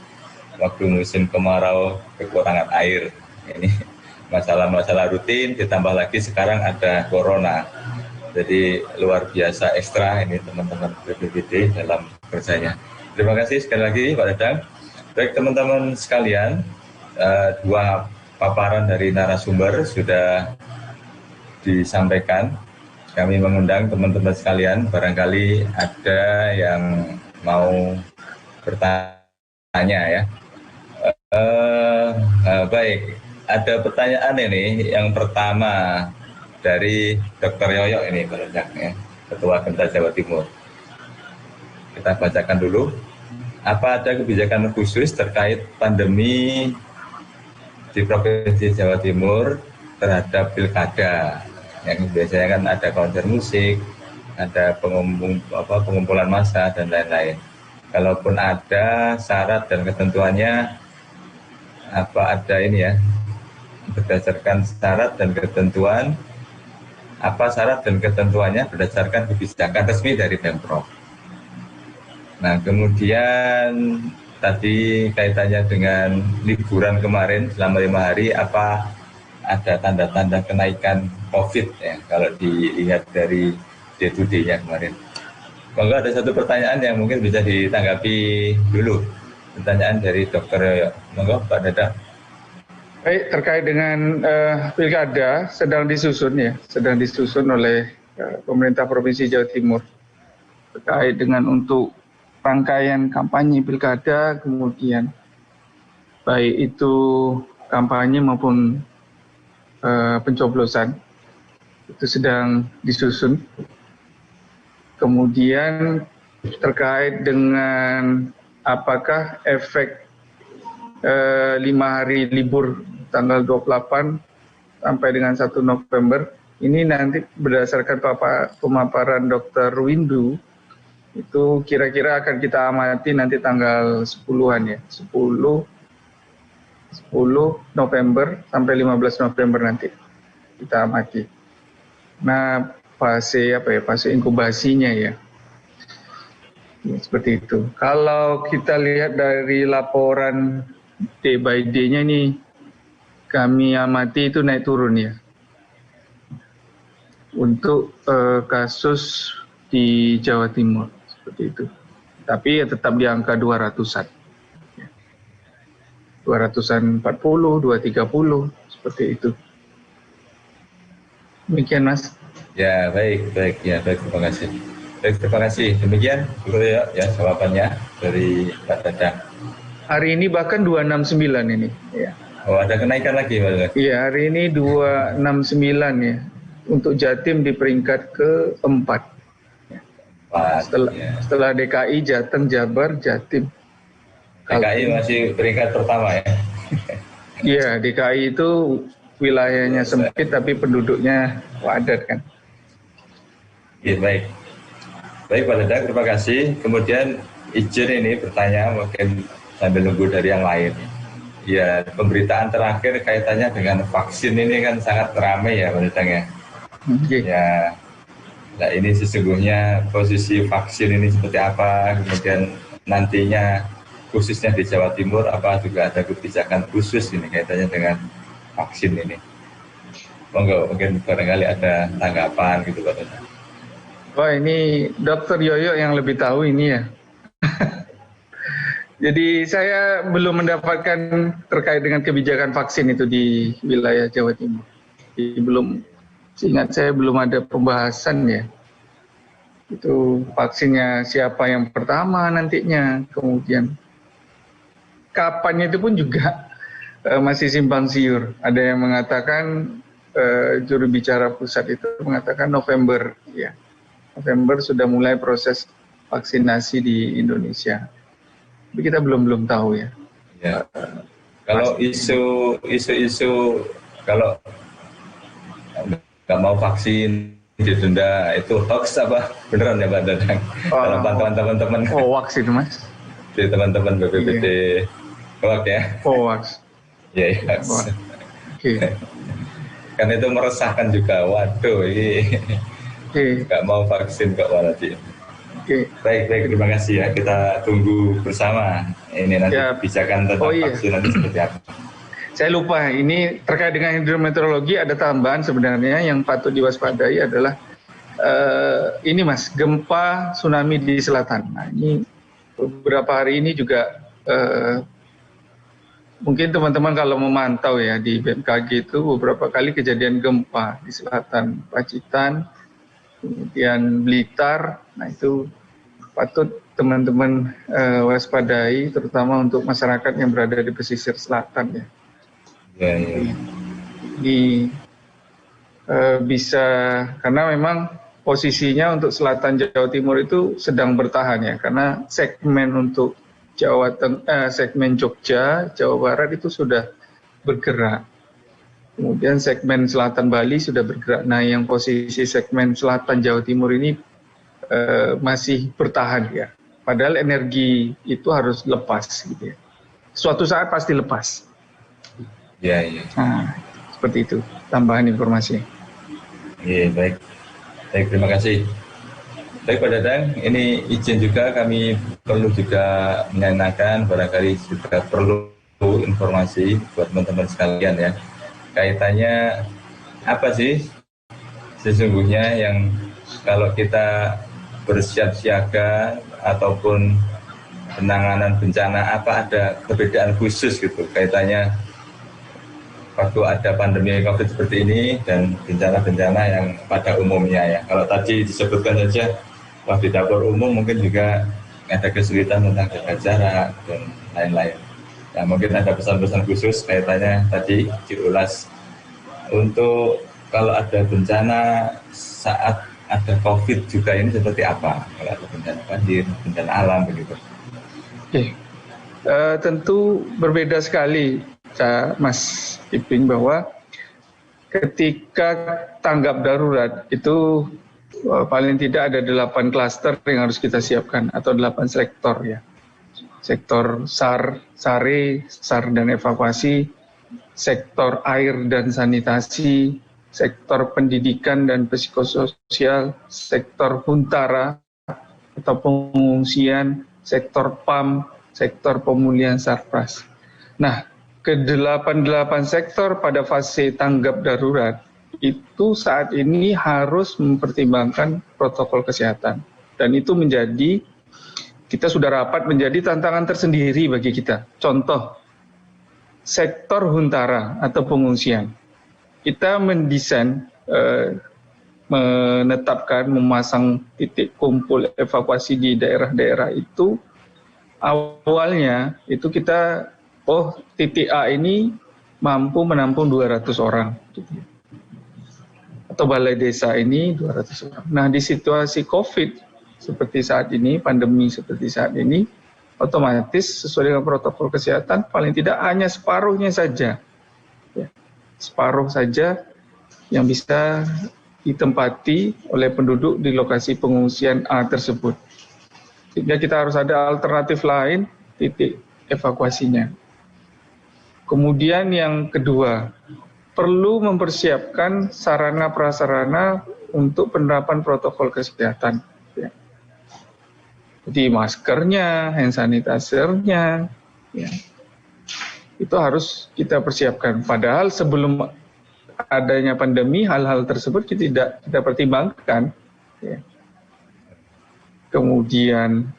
waktu musim kemarau kekurangan air. Ini masalah-masalah rutin, ditambah lagi sekarang ada corona. Jadi luar biasa ekstra ini teman-teman BPBD dalam kerjanya. Terima kasih sekali lagi Pak Dadang. Baik teman-teman sekalian, dua paparan dari narasumber sudah disampaikan. Kami mengundang teman-teman sekalian, barangkali ada yang mau bertanya ya. Baik, ada pertanyaan ini. Yang pertama dari Dr. Yoyo ini, ya, Ketua Genta Jawa Timur. Kita bacakan dulu. Apa ada kebijakan khusus terkait pandemi di Provinsi Jawa Timur terhadap pilkada? Yang biasanya kan ada konser musik, ada pengumpulan massa dan lain-lain. Kalaupun ada syarat dan ketentuannya, apa ada ini ya, berdasarkan syarat dan ketentuan, apa syarat dan ketentuannya berdasarkan kebijakan resmi dari Pemprov. Nah kemudian tadi kaitannya dengan liburan kemarin selama 5 hari, apa ada tanda-tanda kenaikan COVID ya, kalau dilihat dari day-to-day-nya kemarin. Monggo ada satu pertanyaan yang mungkin bisa ditanggapi dulu. Pertanyaan dari Dr. Yoyo. Monggo Pak Dadang. Baik, terkait dengan pilkada sedang disusun oleh pemerintah Provinsi Jawa Timur terkait dengan untuk rangkaian kampanye pilkada, kemudian baik itu kampanye maupun pencoblosan itu sedang disusun. Kemudian terkait dengan apakah efek 5 hari libur tanggal 28 sampai dengan 1 November ini nanti berdasarkan pemaparan Dr. Windu itu kira-kira akan kita amati nanti tanggal 10-an ya, 10 November sampai 15 November nanti kita amati. Nah, fase inkubasinya ya. Seperti itu. Kalau kita lihat dari laporan day by day-nya ini, kami amati itu naik turun ya. Untuk kasus di Jawa Timur, seperti itu. Tapi ya tetap di angka 200-an. 240, 230, seperti itu. Demikian Mas. Ya baik, terima kasih. Baik, terima kasih. Demikian dulu ya jawabannya dari Pak Dadang. Hari ini bahkan 269 ini. Ya. Oh ada kenaikan lagi Pak? Iya, hari ini 269 ya. Untuk Jatim di peringkat ke-4. Setelah DKI, Jateng, Jabar, Jatim. DKI masih peringkat pertama ya? Iya, DKI itu wilayahnya sempit tapi penduduknya padat kan. Iya, baik Pak Dadang, terima kasih. Kemudian izin ini bertanya mungkin sambil nunggu dari yang lain. Ya, pemberitaan terakhir kaitannya dengan vaksin ini kan sangat ramai ya Pak Dadang ya. Ya, nah ini sesungguhnya posisi vaksin ini seperti apa, kemudian nantinya khususnya di Jawa Timur apa juga ada kebijakan khusus ini kaitannya dengan vaksin ini. Monggo, mungkin barangkali ada tanggapan gitu Pak Dadang. Wah, ini Dr. Yoyo yang lebih tahu ini ya. Jadi saya belum mendapatkan terkait dengan kebijakan vaksin itu di wilayah Jawa Timur. Jadi seingat saya belum ada pembahasan ya. Itu vaksinnya siapa yang pertama nantinya, kemudian kapannya itu pun juga masih simpang siur. Ada yang mengatakan juru bicara pusat itu mengatakan November, ya. November sudah mulai proses vaksinasi di Indonesia. Tapi kita belum tahu ya. Ya. Kalau isu kalau nggak mau vaksin didenda itu hoax apa beneran ya Pak Dadang? Dalam pantauan teman-teman. Hoax itu Mas. Di teman-teman BPPT hoax ya. Hoax. Iya. Oke. Kan itu meresahkan juga. Waduh, ini nggak mau vaksin kok nanti. Baik, terima kasih ya. Kita tunggu bersama. Ini nanti kebijakan tentang vaksin nanti seperti apa. Saya lupa, ini terkait dengan hidrometeorologi ada tambahan sebenarnya yang patut diwaspadai adalah ini Mas, gempa tsunami di selatan. Nah ini beberapa hari ini juga mungkin teman-teman kalau memantau ya di BMKG itu beberapa kali kejadian gempa di selatan Pacitan, kemudian Blitar. Nah itu patut teman-teman waspadai, terutama untuk masyarakat yang berada di pesisir selatan ya. Ini bisa karena memang posisinya untuk selatan Jawa Timur itu sedang bertahan ya, karena segmen untuk segmen Jogja, Jawa Barat itu sudah bergerak. Kemudian segmen selatan Bali sudah bergerak. Nah, yang posisi segmen selatan Jawa Timur ini masih bertahan ya. Padahal energi itu harus lepas gitu ya. Suatu saat pasti lepas. Ya. Nah, seperti itu tambahan informasi. Iya, baik, terima kasih. Baik Pak Dadang, ini izin juga kami perlu juga menanyakan barangkali juga perlu informasi buat teman-teman sekalian ya. Kaitannya apa sih sesungguhnya yang kalau kita bersiap siaga ataupun penanganan bencana, apa ada perbedaan khusus gitu kaitannya waktu ada pandemi COVID seperti ini dan bencana-bencana yang pada umumnya ya. Kalau tadi disebutkan saja, di dapur umum mungkin juga ada kesulitan tentang jaga jarak dan lain-lain. Ya, mungkin ada pesan-pesan khusus kaitannya tadi diulas untuk kalau ada bencana saat ada COVID juga ini seperti apa? Kalau ada bencana banjir, bencana alam begitu. Tentu berbeda sekali Mas Iping bahwa ketika tanggap darurat itu paling tidak ada 8 klaster yang harus kita siapkan atau 8 sektor ya. Sektor SAR dan evakuasi, sektor air dan sanitasi, sektor pendidikan dan psikososial, sektor huntara atau pengungsian, sektor PAM, sektor pemulihan sarpras. Nah, ke-8 sektor pada fase tanggap darurat itu saat ini harus mempertimbangkan protokol kesehatan. Dan itu menjadi, kita sudah rapat menjadi tantangan tersendiri bagi kita. Contoh, sektor huntara atau pengungsian. Kita mendesain, menetapkan, memasang titik kumpul evakuasi di daerah-daerah itu. Awalnya itu kita titik A ini mampu menampung 200 orang. Atau balai desa ini 200 orang. Nah, di situasi COVID seperti saat ini, pandemi seperti saat ini, otomatis sesuai dengan protokol kesehatan, paling tidak hanya separuhnya saja. Ya, separuh saja yang bisa ditempati oleh penduduk di lokasi pengungsian A tersebut. Sehingga kita harus ada alternatif lain, titik evakuasinya. Kemudian yang kedua, perlu mempersiapkan sarana prasarana untuk penerapan protokol kesehatan. Ya. Jadi maskernya, hand sanitizer-nya, ya. Itu harus kita persiapkan. Padahal sebelum adanya pandemi, hal-hal tersebut kita tidak pertimbangkan. Ya. Kemudian,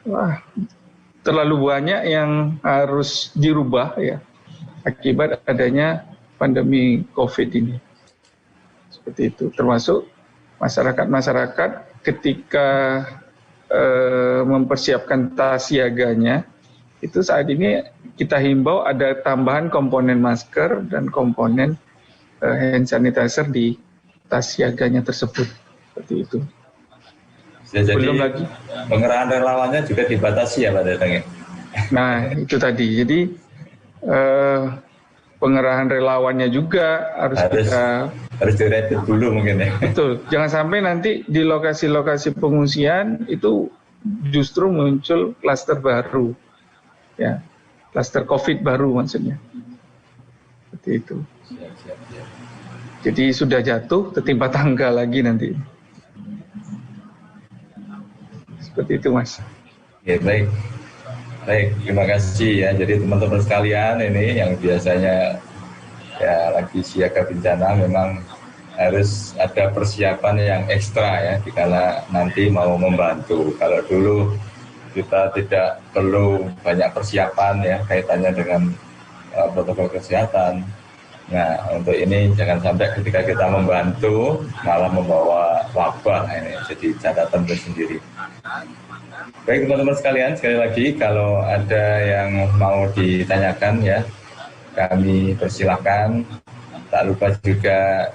terlalu banyak yang harus dirubah ya. Akibat adanya pandemi COVID ini. Seperti itu. Termasuk masyarakat-masyarakat ketika mempersiapkan tas siaganya, itu saat ini kita himbau ada tambahan komponen masker dan komponen hand sanitizer di tas siaganya tersebut, seperti itu. Jadi Belum lagi pengerahan relawannya juga dibatasi ya Pak Dadang ya? Nah, itu tadi. Jadi pengerahan relawannya juga harus direkrut dulu mungkin ya. Betul. Jangan sampai nanti di lokasi-lokasi pengungsian itu justru muncul klaster baru. Ya. Klaster Covid baru maksudnya. Seperti itu. Jadi sudah jatuh ketimpa tangga lagi nanti. Seperti itu, Mas. Ya, baik. Baik, terima kasih ya. Jadi teman-teman sekalian ini yang biasanya ya lagi siaga bencana memang harus ada persiapan yang ekstra ya dikala nanti mau membantu. Kalau dulu kita tidak perlu banyak persiapan ya kaitannya dengan protokol kesehatan. Nah, untuk ini jangan sampai ketika kita membantu malah membawa wabah ini jadi catatan tersendiri. Baik teman-teman sekalian, sekali lagi kalau ada yang mau ditanyakan ya, kami persilahkan. Tak lupa juga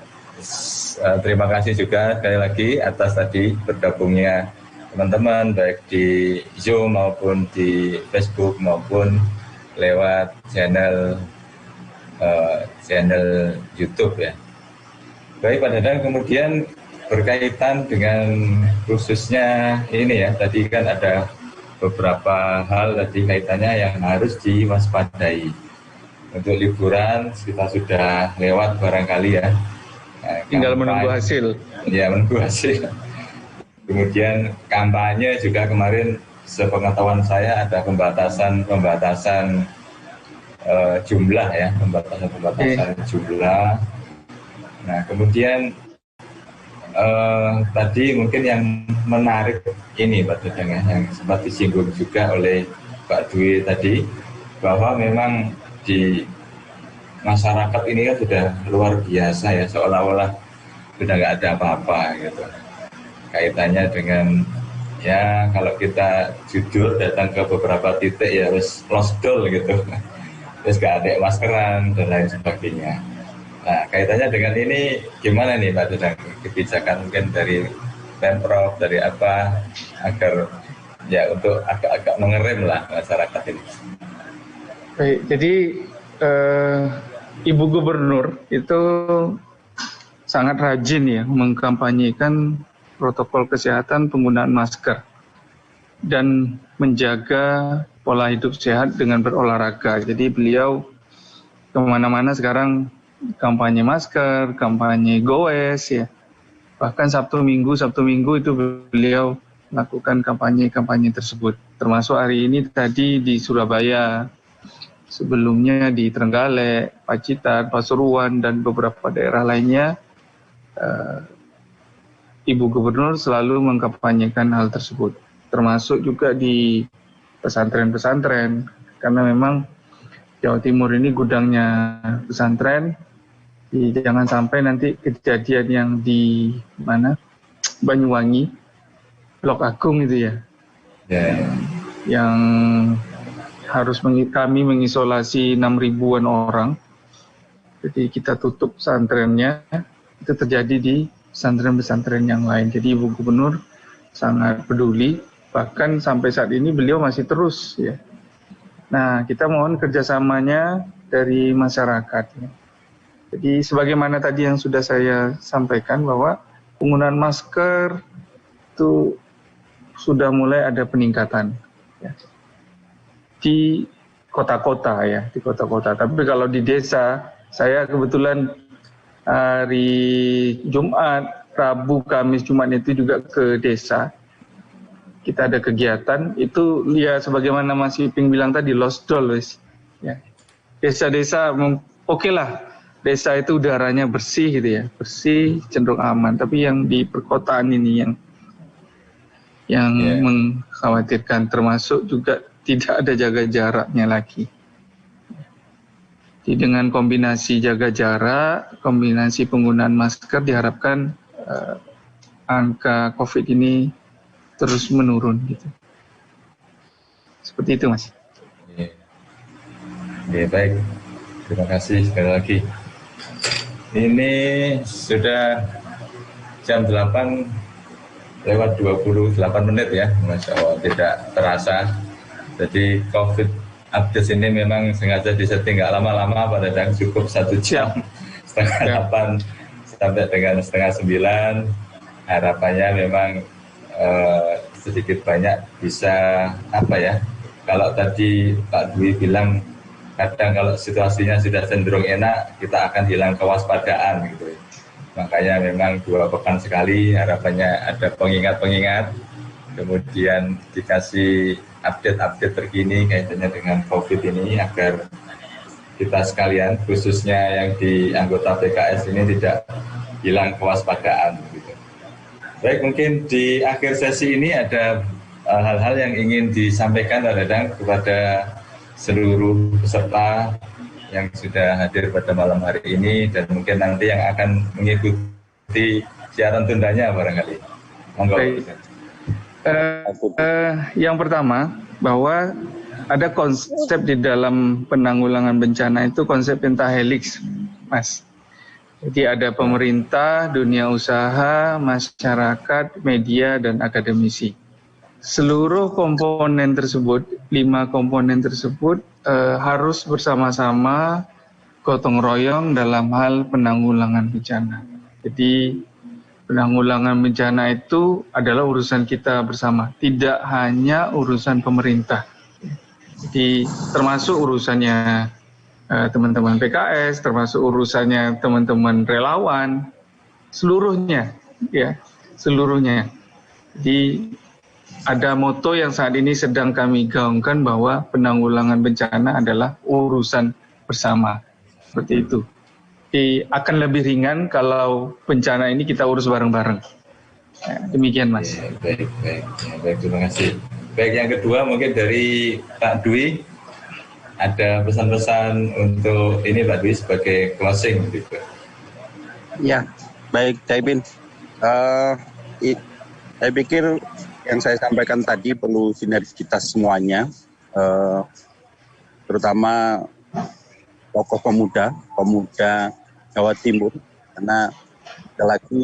terima kasih juga sekali lagi atas tadi bergabungnya teman-teman baik di Zoom maupun di Facebook maupun lewat channel YouTube ya. Baik Pak Dadang, kemudian berkaitan dengan khususnya ini ya, tadi kan ada beberapa hal tadi kaitannya yang harus diwaspadai. Untuk liburan kita sudah lewat barangkali ya. Nah, tinggal menunggu hasil. Ya, menunggu hasil. Kemudian kampanye juga kemarin sepengetahuan saya ada pembatasan jumlah ya, pembatasan jumlah. Nah, kemudian tadi mungkin yang menarik ini Pak Dadang ya, yang sempat disinggung juga oleh Pak Dwi tadi, bahwa memang di masyarakat ini kan sudah luar biasa ya, seolah-olah sudah nggak ada apa-apa gitu. Kaitannya dengan ya kalau kita jujur datang ke beberapa titik ya harus lockdown gitu, terus nggak ada maskeran dan lain sebagainya. Nah, kaitannya dengan ini gimana nih Pak Dadang, kebijakan mungkin dari Pemprov, dari apa, agar ya untuk agak-agak mengerem lah masyarakat ini. Baik, jadi Ibu Gubernur itu sangat rajin ya mengkampanyekan protokol kesehatan penggunaan masker dan menjaga pola hidup sehat dengan berolahraga. Jadi beliau kemana-mana sekarang kampanye masker, kampanye goes ya. Bahkan Sabtu Minggu itu beliau lakukan kampanye tersebut. Termasuk hari ini tadi di Surabaya, sebelumnya di Trenggalek, Pacitan, Pasuruan dan beberapa daerah lainnya. Ibu Gubernur selalu mengkampanyekan hal tersebut. Termasuk juga di pesantren-pesantren, karena memang Jawa Timur ini gudangnya pesantren. Jangan sampai nanti kejadian yang di mana Banyuwangi, Blok Agung itu ya, yang harus kami mengisolasi 6.000-an orang. Jadi kita tutup pesantrennya, itu terjadi di pesantren-pesantren yang lain. Jadi Ibu Gubernur sangat peduli, bahkan sampai saat ini beliau masih terus ya. Nah, kita mohon kerjasamanya dari masyarakat ya. Jadi sebagaimana tadi yang sudah saya sampaikan bahwa penggunaan masker itu sudah mulai ada peningkatan ya. Di kota-kota ya, di kota-kota. Tapi kalau di desa, saya kebetulan hari Jumat, Rabu, Kamis, Jumat itu juga ke desa. Kita ada kegiatan, itu ya sebagaimana Mas Iping bilang tadi, lost doll wis. Ya. Desa-desa oke lah. Desa itu udaranya bersih gitu ya, bersih, cenderung aman. Tapi yang di perkotaan ini yang mengkhawatirkan, termasuk juga tidak ada jaga jaraknya lagi. Jadi dengan kombinasi jaga jarak, kombinasi penggunaan masker diharapkan angka COVID ini terus menurun gitu. Seperti itu Mas. Ya, baik, terima kasih sekali lagi. Ini sudah jam 8:28 ya, Masya Allah, tidak terasa. Jadi COVID update ini memang sengaja disetting nggak lama-lama, pada dan cukup 1 jam, setengah 8 sampai dengan setengah 9. Harapannya memang sedikit banyak bisa kalau tadi Pak Dwi bilang kadang kalau situasinya sudah cenderung enak, kita akan hilang kewaspadaan gitu. Makanya memang 2 pekan sekali, harapannya ada pengingat-pengingat, kemudian dikasih update-update terkini kaitannya dengan COVID ini, agar kita sekalian, khususnya yang di anggota PKS ini, tidak hilang kewaspadaan. Gitu. Baik, mungkin di akhir sesi ini ada hal-hal yang ingin disampaikan kepada seluruh peserta yang sudah hadir pada malam hari ini, dan mungkin nanti yang akan mengikuti siaran tundanya barangkali. Monggo. Yang pertama, bahwa ada konsep di dalam penanggulangan bencana itu konsep pentahelix, Mas. Jadi ada pemerintah, dunia usaha, masyarakat, media, dan akademisi. Seluruh komponen tersebut, 5 komponen tersebut harus bersama-sama gotong royong dalam hal penanggulangan bencana. Jadi penanggulangan bencana itu adalah urusan kita bersama, tidak hanya urusan pemerintah. Jadi termasuk urusannya teman-teman PKS, termasuk urusannya teman-teman relawan, seluruhnya, ya, seluruhnya. Jadi ada moto yang saat ini sedang kami gaungkan bahwa penanggulangan bencana adalah urusan bersama, seperti itu. Jadi akan lebih ringan kalau bencana ini kita urus bareng-bareng. Ya, demikian, Mas. Ya, baik, terima kasih. Baik, yang kedua mungkin dari Pak Dwi, ada pesan-pesan untuk ini Pak Dwi sebagai closing gitu. Ya, baik, Caipin. Saya pikir yang saya sampaikan tadi perlu sinergitas semuanya, terutama tokoh pemuda Jawa Timur, karena sekali lagi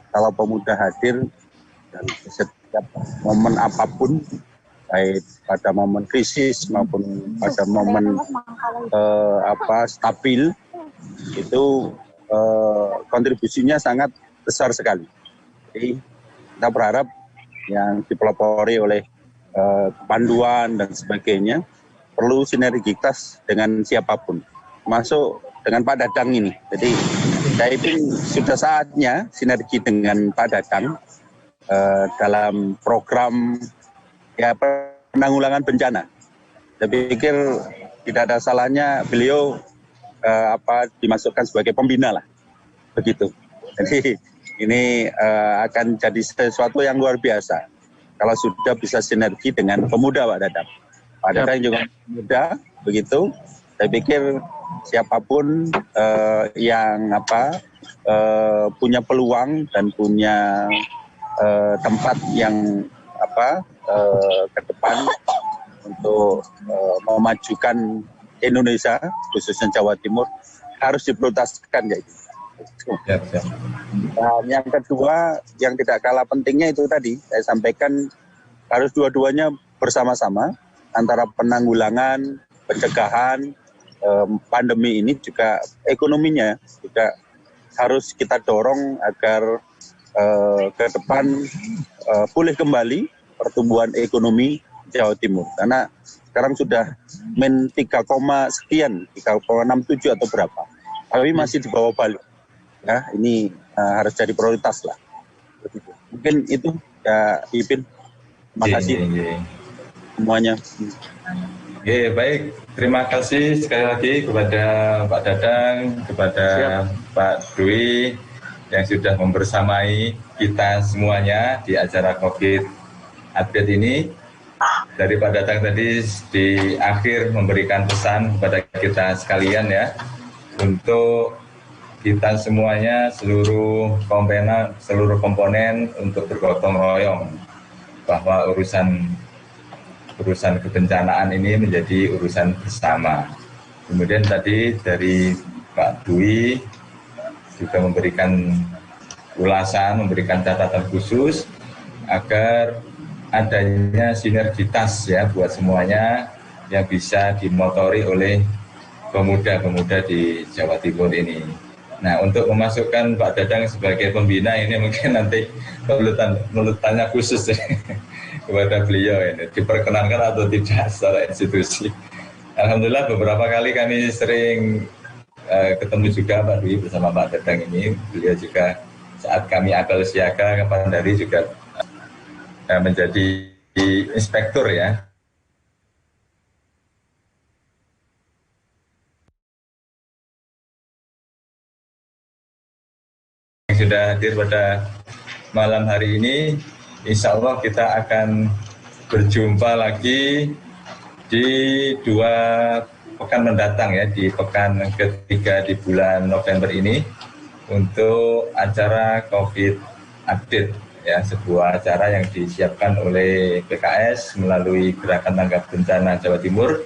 kalau pemuda hadir dan setiap momen apapun, baik pada momen krisis maupun pada momen stabil, itu kontribusinya sangat besar sekali. Jadi kita berharap yang dipelopori oleh panduan dan sebagainya perlu sinergitas dengan siapapun, masuk dengan Pak Dadang ini. Jadi saya pikir sudah saatnya sinergi dengan Pak Dadang dalam program penanggulangan bencana. Saya pikir tidak ada salahnya beliau dimasukkan sebagai pembina lah, begitu. Jadi ini akan jadi sesuatu yang luar biasa kalau sudah bisa sinergi dengan pemuda, Pak Dadang. Pak Dadang juga muda, begitu. Saya pikir siapapun yang punya peluang dan punya tempat yang ke depan untuk memajukan Indonesia, khususnya Jawa Timur, harus diprioritaskan, ya. Dan yang kedua, yang tidak kalah pentingnya itu tadi saya sampaikan, harus dua-duanya bersama-sama, antara penanggulangan, pencegahan pandemi ini, juga ekonominya juga harus kita dorong agar ke depan pulih kembali pertumbuhan ekonomi Jawa Timur. Karena sekarang sudah -3, sekian, 3,67 atau berapa. Tapi masih di bawah Bali. Ya, ini harus jadi prioritas lah. Mungkin itu ya, Ipin. Terima kasih semuanya. Baik, terima kasih sekali lagi kepada Pak Dadang, kepada Pak Dwi yang sudah membersamai kita semuanya di acara COVID update ini. Dari Pak Dadang tadi di akhir memberikan pesan kepada kita sekalian, ya, untuk kita semuanya, seluruh komponen untuk bergotong royong, bahwa urusan urusan kebencanaan ini menjadi urusan bersama. Kemudian tadi dari Pak Dwi juga memberikan ulasan, memberikan catatan khusus agar adanya sinergitas ya buat semuanya yang bisa dimotori oleh pemuda-pemuda di Jawa Timur ini. Nah, untuk memasukkan Pak Dadang sebagai pembina ini mungkin nanti perlu tanya khusus ya, kepada beliau ini, diperkenankan atau tidak secara institusi. Alhamdulillah beberapa kali kami sering ketemu juga Pak Dwi bersama Pak Dadang ini. Beliau juga saat kami apel siaga ke Pandari juga menjadi inspektur ya. Yang sudah hadir pada malam hari ini, insya Allah kita akan berjumpa lagi di 2 pekan mendatang ya, di pekan ketiga di bulan November ini untuk acara COVID Update ya, sebuah acara yang disiapkan oleh PKS melalui Gerakan Tanggap Bencana Jawa Timur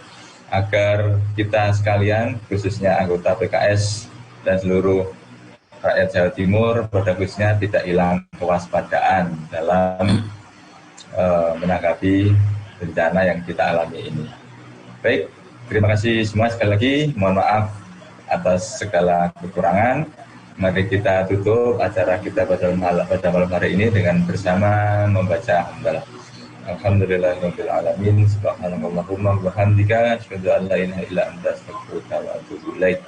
agar kita sekalian, khususnya anggota PKS dan seluruh rakyat Jawa Timur pada khususnya tidak hilang kewaspadaan dalam menanggapi bencana yang kita alami ini. Baik, terima kasih semua sekali lagi. Mohon maaf atas segala kekurangan. Mari kita tutup acara kita pada malam hari ini dengan bersama membaca hamdalah. Alhamdulillahirabbil alamin. Subhanallahumma wa bihamdika asyhadu an la ilaha illa anta astaghfiruka wa atubu ilaik.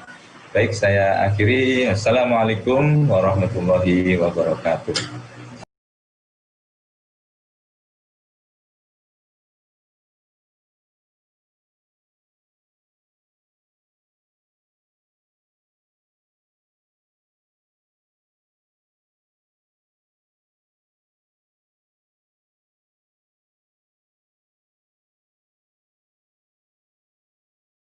Baik, saya akhiri. Assalamualaikum warahmatullahi wabarakatuh.